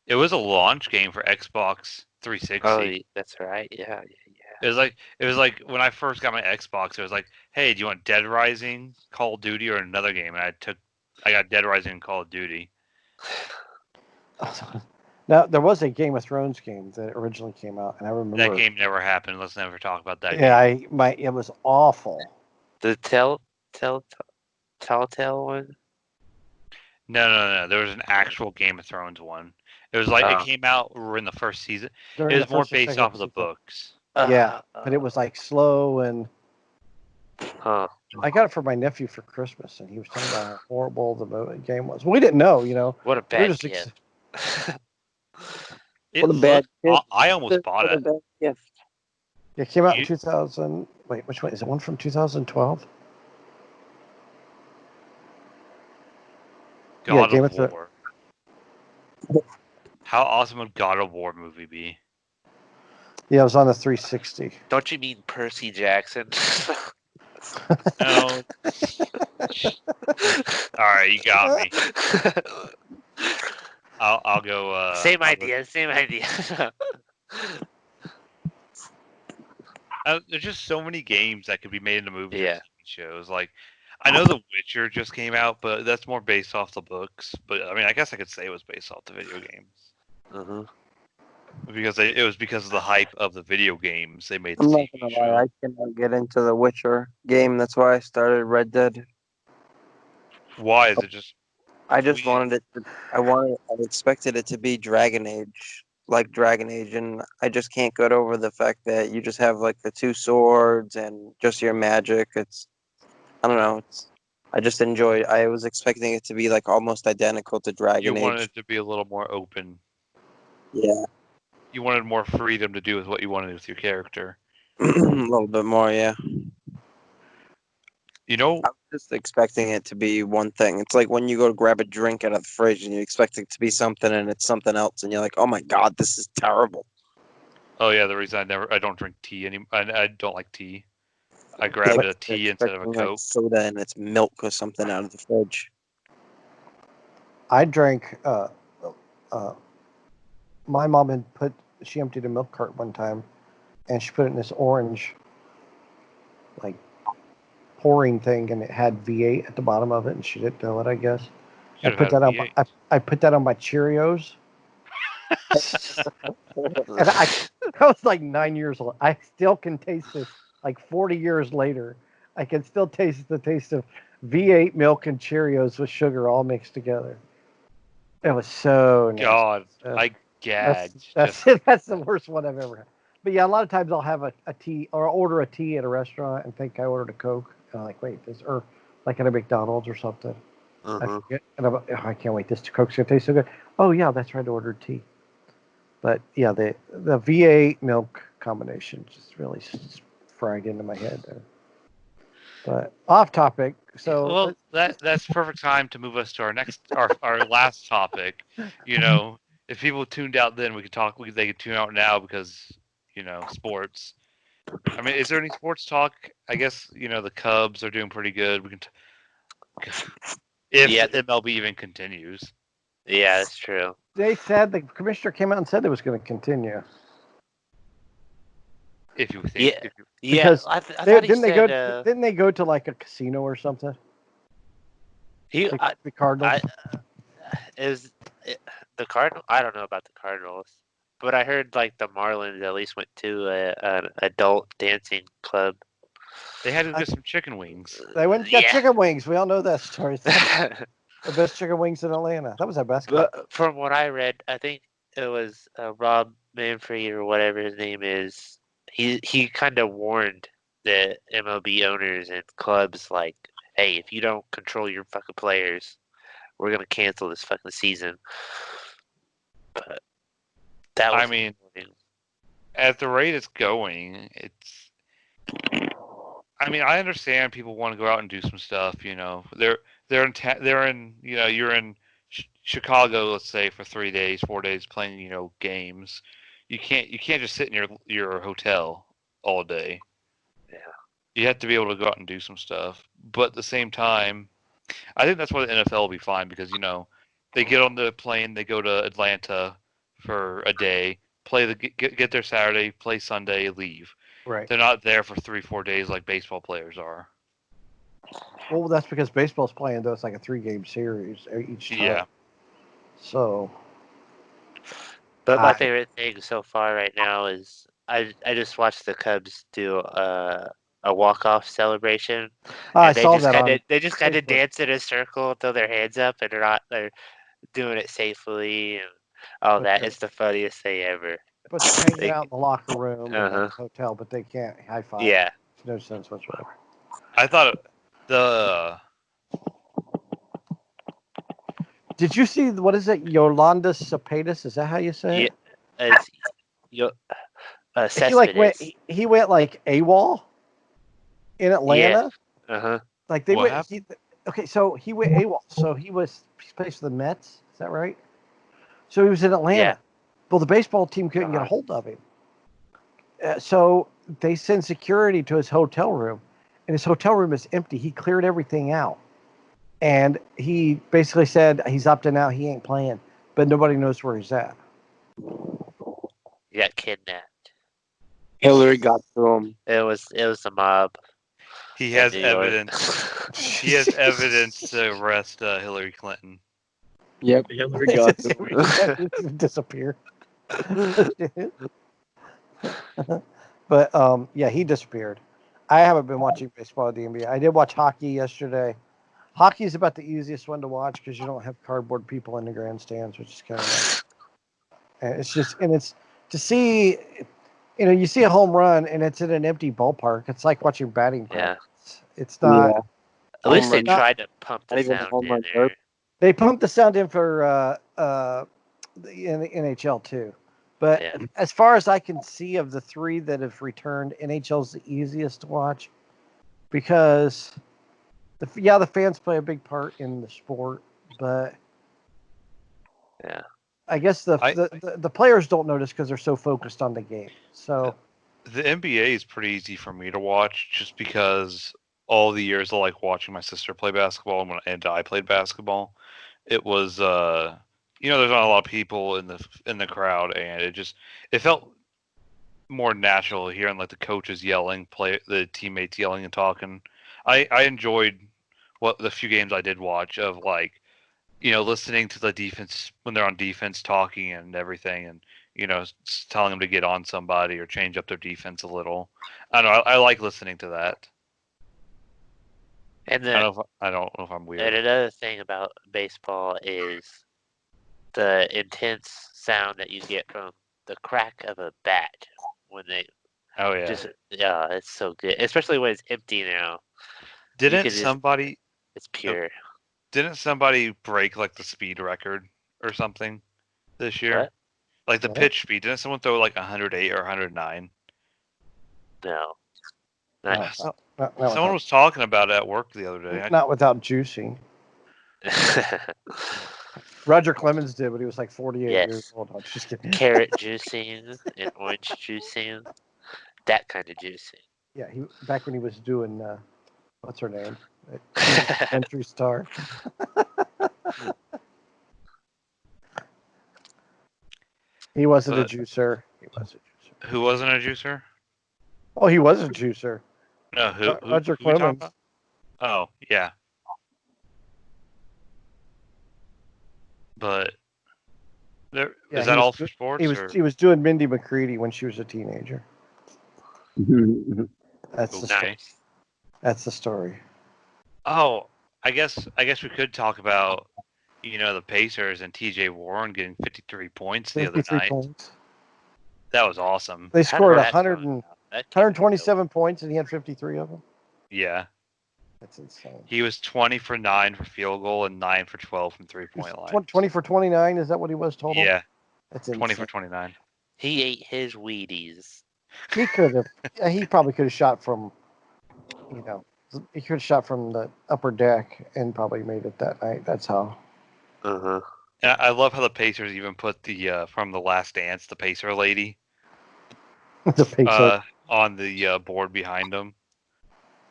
[SPEAKER 1] It was a launch game for Xbox 360.
[SPEAKER 4] Oh, that's right. Yeah.
[SPEAKER 1] It was like when I first got my Xbox, it was like, hey, do you want Dead Rising, Call of Duty, or another game? And I got Dead Rising and Call of Duty.
[SPEAKER 2] Now there was a Game of Thrones game that originally came out, and I remember
[SPEAKER 1] That game never happened. Let's never talk about that
[SPEAKER 2] Yeah,
[SPEAKER 1] game.
[SPEAKER 2] it was awful.
[SPEAKER 4] The Telltale one.
[SPEAKER 1] No. There was an actual Game of Thrones one. It was like it
[SPEAKER 4] Oh.
[SPEAKER 1] came out. We're in the first season.
[SPEAKER 2] During
[SPEAKER 1] It was
[SPEAKER 2] the
[SPEAKER 1] more
[SPEAKER 2] first or
[SPEAKER 1] based
[SPEAKER 2] second
[SPEAKER 1] off of the
[SPEAKER 2] season.
[SPEAKER 1] books.
[SPEAKER 2] Yeah, but it was like slow, and
[SPEAKER 4] Huh.
[SPEAKER 2] I got it for my nephew for Christmas, and he was telling me about how horrible the game was. We didn't know,
[SPEAKER 4] What a
[SPEAKER 2] We were
[SPEAKER 4] bad
[SPEAKER 2] just
[SPEAKER 4] kid.
[SPEAKER 1] It
[SPEAKER 3] What a bad
[SPEAKER 1] looked.
[SPEAKER 3] kid.
[SPEAKER 1] I almost bought
[SPEAKER 3] what a
[SPEAKER 1] it.
[SPEAKER 3] bad gift.
[SPEAKER 2] It came out in
[SPEAKER 1] You-
[SPEAKER 2] 2000. Wait, which one is it? One from 2012?
[SPEAKER 1] God
[SPEAKER 2] Game
[SPEAKER 1] of
[SPEAKER 2] of Thrones.
[SPEAKER 1] War. How awesome would God of War movie be?
[SPEAKER 2] Yeah, it was on the 360.
[SPEAKER 4] Don't you mean Percy Jackson?
[SPEAKER 1] No. All right, you got me. I'll go.
[SPEAKER 4] Same
[SPEAKER 1] I'll go-
[SPEAKER 4] idea. Same idea.
[SPEAKER 1] There's just so many games that could be made into movies or
[SPEAKER 4] Yeah.
[SPEAKER 1] TV shows. Like, I know The Witcher just came out, but that's more based off the books. But I mean, I guess I could say it was based off the video games
[SPEAKER 4] Uh-huh.
[SPEAKER 1] because it was because of the hype of the video games they made the
[SPEAKER 3] I'm not
[SPEAKER 1] TV
[SPEAKER 3] gonna
[SPEAKER 1] show.
[SPEAKER 3] lie, I cannot get into the Witcher game. That's why I started Red Dead.
[SPEAKER 1] Why is it just?
[SPEAKER 3] I just
[SPEAKER 1] weird?
[SPEAKER 3] wanted it to. I expected it to be Dragon Age, like Dragon Age, and I just can't get over the fact that you just have like the two swords and just your magic. I don't know. I just enjoyed. I was expecting it to be like almost identical to
[SPEAKER 1] You
[SPEAKER 3] Dragon
[SPEAKER 1] wanted
[SPEAKER 3] Age.
[SPEAKER 1] it to be a little more open.
[SPEAKER 3] Yeah,
[SPEAKER 1] You wanted more freedom to do with what you wanted with your character.
[SPEAKER 3] a little bit more. Yeah,
[SPEAKER 1] You know,
[SPEAKER 3] I was just expecting it to be one thing. It's like when you go to grab a drink out of the fridge and you expect it to be something and it's something else, and you're like, "Oh my god, this is terrible."
[SPEAKER 1] oh yeah, the reason I don't drink tea anymore. I don't like tea. I grabbed a tea instead of a
[SPEAKER 3] Expecting, like,
[SPEAKER 1] Coke.
[SPEAKER 3] soda and it's milk or something out of the fridge.
[SPEAKER 2] I drank. My mom she emptied a milk cart one time, and she put it in this orange, like, pouring thing, and it had V8 at the bottom of it, and she didn't know it, I guess. I
[SPEAKER 1] Should've
[SPEAKER 2] put
[SPEAKER 1] had
[SPEAKER 2] that on.
[SPEAKER 1] V8.
[SPEAKER 2] I put that on my Cheerios, and I was like 9 years old. I still can taste this. Like 40 years later, I can still taste the taste of V8 milk and Cheerios with sugar all mixed together. It was so nasty.
[SPEAKER 1] God,
[SPEAKER 2] Uh,
[SPEAKER 1] I gagged.
[SPEAKER 2] That's
[SPEAKER 1] Just
[SPEAKER 2] that's the worst one I've ever had. But yeah, a lot of times I'll have a tea or order a tea at a restaurant and think I ordered a Coke. And I'm like, wait, this or like at a McDonald's or something. I
[SPEAKER 4] Uh-huh.
[SPEAKER 2] forget, and I'm like, oh, I can't wait. This Coke's gonna taste so good. Oh yeah, that's right. I ordered tea. But yeah, the V8 milk combination just really fragged into my head there. But off topic. So
[SPEAKER 1] well, that's perfect time to move us to our last topic. You know, if people tuned out then, we could talk. They could tune out now because sports. I mean, is there any sports talk? I guess the Cubs are doing pretty good. We can, if
[SPEAKER 4] Yeah.
[SPEAKER 1] MLB even continues.
[SPEAKER 4] Yeah, that's true.
[SPEAKER 2] they said the commissioner came out and said it was going to continue.
[SPEAKER 1] If you think,
[SPEAKER 4] Yeah.
[SPEAKER 1] if you,
[SPEAKER 4] Yeah,
[SPEAKER 2] Because
[SPEAKER 4] I thought he said
[SPEAKER 2] didn't they go to like a casino or something?
[SPEAKER 4] he
[SPEAKER 2] The Cardinals.
[SPEAKER 4] is the Cardinal. I don't know about the Cardinals, but I heard like the Marlins at least went to an adult dancing club.
[SPEAKER 1] they had to get some chicken wings.
[SPEAKER 2] They went and got
[SPEAKER 4] Yeah.
[SPEAKER 2] chicken wings. We all know that story. The best chicken wings in Atlanta. That was our best.
[SPEAKER 4] But from what I read, I think it was Rob Manfred or whatever his name is. He kind of warned the MLB owners and clubs like, hey, if you don't control your fucking players, we're gonna cancel this fucking season. But that was.
[SPEAKER 1] I mean, at the rate it's going, it's. I mean, I understand people want to go out and do some stuff. They're in. You're in Chicago, let's say, for 3 days, 4 days playing. Games. You can't just sit in your hotel all day.
[SPEAKER 4] Yeah.
[SPEAKER 1] You have to be able to go out and do some stuff. But at the same time, I think that's why the NFL will be fine because they get on the plane, they go to Atlanta for a day, get there Saturday, play Sunday, leave.
[SPEAKER 2] Right.
[SPEAKER 1] They're not there for 3-4 days like baseball players are.
[SPEAKER 2] Well, that's because baseball's playing though. It's like a 3-game series each time.
[SPEAKER 1] Yeah.
[SPEAKER 2] So.
[SPEAKER 4] But my favorite thing so far right now is I just watched the Cubs do a walk-off celebration.
[SPEAKER 2] I
[SPEAKER 4] And
[SPEAKER 2] saw that
[SPEAKER 4] they just kind of
[SPEAKER 2] Facebook.
[SPEAKER 4] dance in a circle, throw their hands up, and they're doing it safely and all that. It's the funniest thing ever.
[SPEAKER 2] But they're hanging out in the locker room and
[SPEAKER 4] Uh-huh.
[SPEAKER 2] at the hotel, but they can't high five.
[SPEAKER 4] Yeah.
[SPEAKER 2] No sense whatsoever.
[SPEAKER 1] I thought the
[SPEAKER 2] Did you see what is it? Yolanda Cepedes? Is that how you say it?
[SPEAKER 4] It's
[SPEAKER 2] He like went. He went like AWOL in Atlanta.
[SPEAKER 4] Yeah. Uh-huh.
[SPEAKER 2] Like they
[SPEAKER 1] What
[SPEAKER 2] went. Okay, so he went AWOL. So he plays for the Mets. Is that right? So he was in Atlanta.
[SPEAKER 4] Yeah.
[SPEAKER 2] Well, the baseball team couldn't get a hold of him. So they send security to his hotel room, and his hotel room is empty. He cleared everything out, and he basically said he's opting out. He ain't playing, but nobody knows where he's at.
[SPEAKER 4] He got kidnapped.
[SPEAKER 3] Hillary got to him.
[SPEAKER 4] It was the mob.
[SPEAKER 1] he has
[SPEAKER 4] New York.
[SPEAKER 1] evidence. He has evidence to arrest Hillary Clinton.
[SPEAKER 3] Yep, Hillary got to him.
[SPEAKER 2] Disappear. But yeah, he disappeared. I haven't been watching baseball at the NBA. I did watch hockey yesterday. Hockey is about the easiest one to watch because you don't have cardboard people in the grandstands, which is kind of nice. And it's to see, you see a home run and it's in an empty ballpark. It's like watching batting practice.
[SPEAKER 4] Yeah.
[SPEAKER 2] It's not.
[SPEAKER 3] Yeah.
[SPEAKER 4] At least they
[SPEAKER 2] Not-
[SPEAKER 4] tried to pump the
[SPEAKER 3] Not even
[SPEAKER 4] sound
[SPEAKER 3] home
[SPEAKER 4] in
[SPEAKER 3] run
[SPEAKER 4] there.
[SPEAKER 2] They pumped the sound in for in the NHL too. But
[SPEAKER 4] Yeah.
[SPEAKER 2] as far as I can see of the three that have returned, NHL's the easiest to watch because the fans play a big part in the sport, but
[SPEAKER 4] Yeah.
[SPEAKER 2] I guess the players don't notice because they're so focused on the game. So
[SPEAKER 1] The NBA is pretty easy for me to watch just because all the years of like watching my sister play basketball and I played basketball, it was there's not a lot of people in the crowd and it felt more natural hearing like the coaches yelling, the teammates yelling and talking. I enjoyed what the few games I did watch of like listening to the defense when they're on defense talking and everything and telling them to get on somebody or change up their defense a little. I don't know. I like listening to that.
[SPEAKER 4] And
[SPEAKER 1] I don't know if I'm weird.
[SPEAKER 4] And another thing about baseball is the intense sound that you get from the crack of a bat when they
[SPEAKER 1] Oh yeah.
[SPEAKER 4] it's so good, especially when it's empty now.
[SPEAKER 1] Didn't somebody?
[SPEAKER 4] It's pure.
[SPEAKER 1] Didn't somebody break like the speed record or something this year?
[SPEAKER 4] What?
[SPEAKER 1] Like the pitch speed. Didn't someone throw like 108 or 109?
[SPEAKER 4] No.
[SPEAKER 1] Someone was talking about it at work the other day.
[SPEAKER 2] Not without juicing. Roger Clemens did when he was like 48 years old. I'm just kidding.
[SPEAKER 4] Carrot juicing and orange juicing. That kind of juicing.
[SPEAKER 2] Yeah, back when he was doing what's her name? Entry Star. He wasn't a juicer.
[SPEAKER 1] Who wasn't a juicer?
[SPEAKER 2] Oh, he was a juicer.
[SPEAKER 1] No, who
[SPEAKER 2] Roger Clemens.
[SPEAKER 1] Oh, yeah. But is that all for sports?
[SPEAKER 2] He was doing Mindy McCready when she was a teenager. That's the story. That's the story.
[SPEAKER 1] Oh, I guess we could talk about the Pacers and T.J. Warren getting 53 points the other night.
[SPEAKER 2] Points.
[SPEAKER 1] That was awesome.
[SPEAKER 2] They scored 127 points and he had 53 of them.
[SPEAKER 1] Yeah.
[SPEAKER 2] That's insane.
[SPEAKER 1] He was 20 for 9 for field goal and 9 for 12 from 3-point line.
[SPEAKER 2] 20 for 29. Is that what he was total?
[SPEAKER 1] Yeah,
[SPEAKER 2] That's
[SPEAKER 1] 20
[SPEAKER 2] insane.
[SPEAKER 1] for 29.
[SPEAKER 4] He ate his Wheaties.
[SPEAKER 2] He could have. He probably could have shot from. You know, he could have shot from the upper deck and probably made it that night. That's how.
[SPEAKER 4] Uh-huh.
[SPEAKER 1] And I love how the Pacers even put the from the Last Dance, the Pacer lady,
[SPEAKER 2] The pace.
[SPEAKER 1] on the board behind him.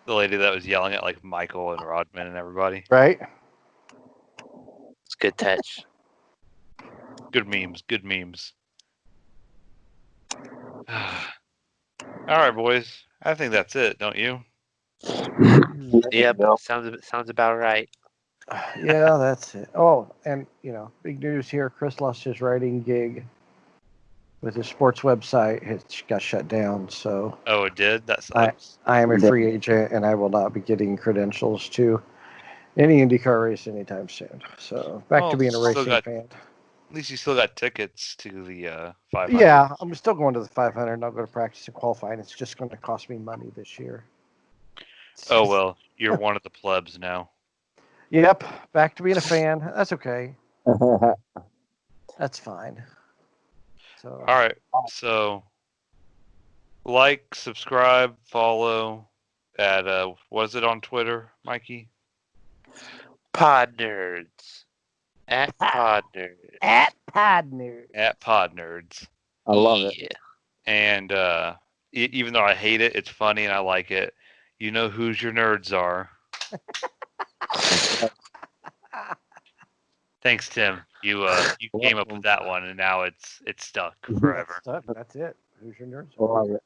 [SPEAKER 1] The lady that was yelling at like Michael and Rodman and everybody.
[SPEAKER 2] Right.
[SPEAKER 4] It's a good touch.
[SPEAKER 1] Good memes. Good memes. All right, boys. I think that's it, don't you?
[SPEAKER 4] Yep.
[SPEAKER 3] No.
[SPEAKER 4] Sounds about right.
[SPEAKER 2] Yeah, that's it. Oh, and big news here. Chris lost his writing gig with his sports website. It got shut down. So
[SPEAKER 1] Oh, it did. That
[SPEAKER 2] I
[SPEAKER 1] sucks.
[SPEAKER 2] I am a free agent, and I will not be getting credentials to any IndyCar race anytime soon. So back
[SPEAKER 1] Well,
[SPEAKER 2] to being a
[SPEAKER 1] still
[SPEAKER 2] racing
[SPEAKER 1] got-
[SPEAKER 2] fan.
[SPEAKER 1] At least you still got tickets to the 500.
[SPEAKER 2] Yeah, I'm still going to the 500. And I'll go to practice and qualifying. It's just going to cost me money this year.
[SPEAKER 1] Oh well, you're one of the plebs now.
[SPEAKER 2] Yep, back to being a fan. That's okay. That's fine. So
[SPEAKER 1] All right. So like, subscribe, follow at what is it on Twitter, Mikey?
[SPEAKER 4] Pod Nerds. At Pod Nerds.
[SPEAKER 2] at Podner.
[SPEAKER 1] At Pod Nerds.
[SPEAKER 3] I love it.
[SPEAKER 4] Yeah.
[SPEAKER 1] And even though I hate it, it's funny and I like it. You know who's your nerds are. Thanks, Tim. You came up with that one, and now it's stuck forever.
[SPEAKER 2] That's it. Who's your nerd?
[SPEAKER 3] I love it.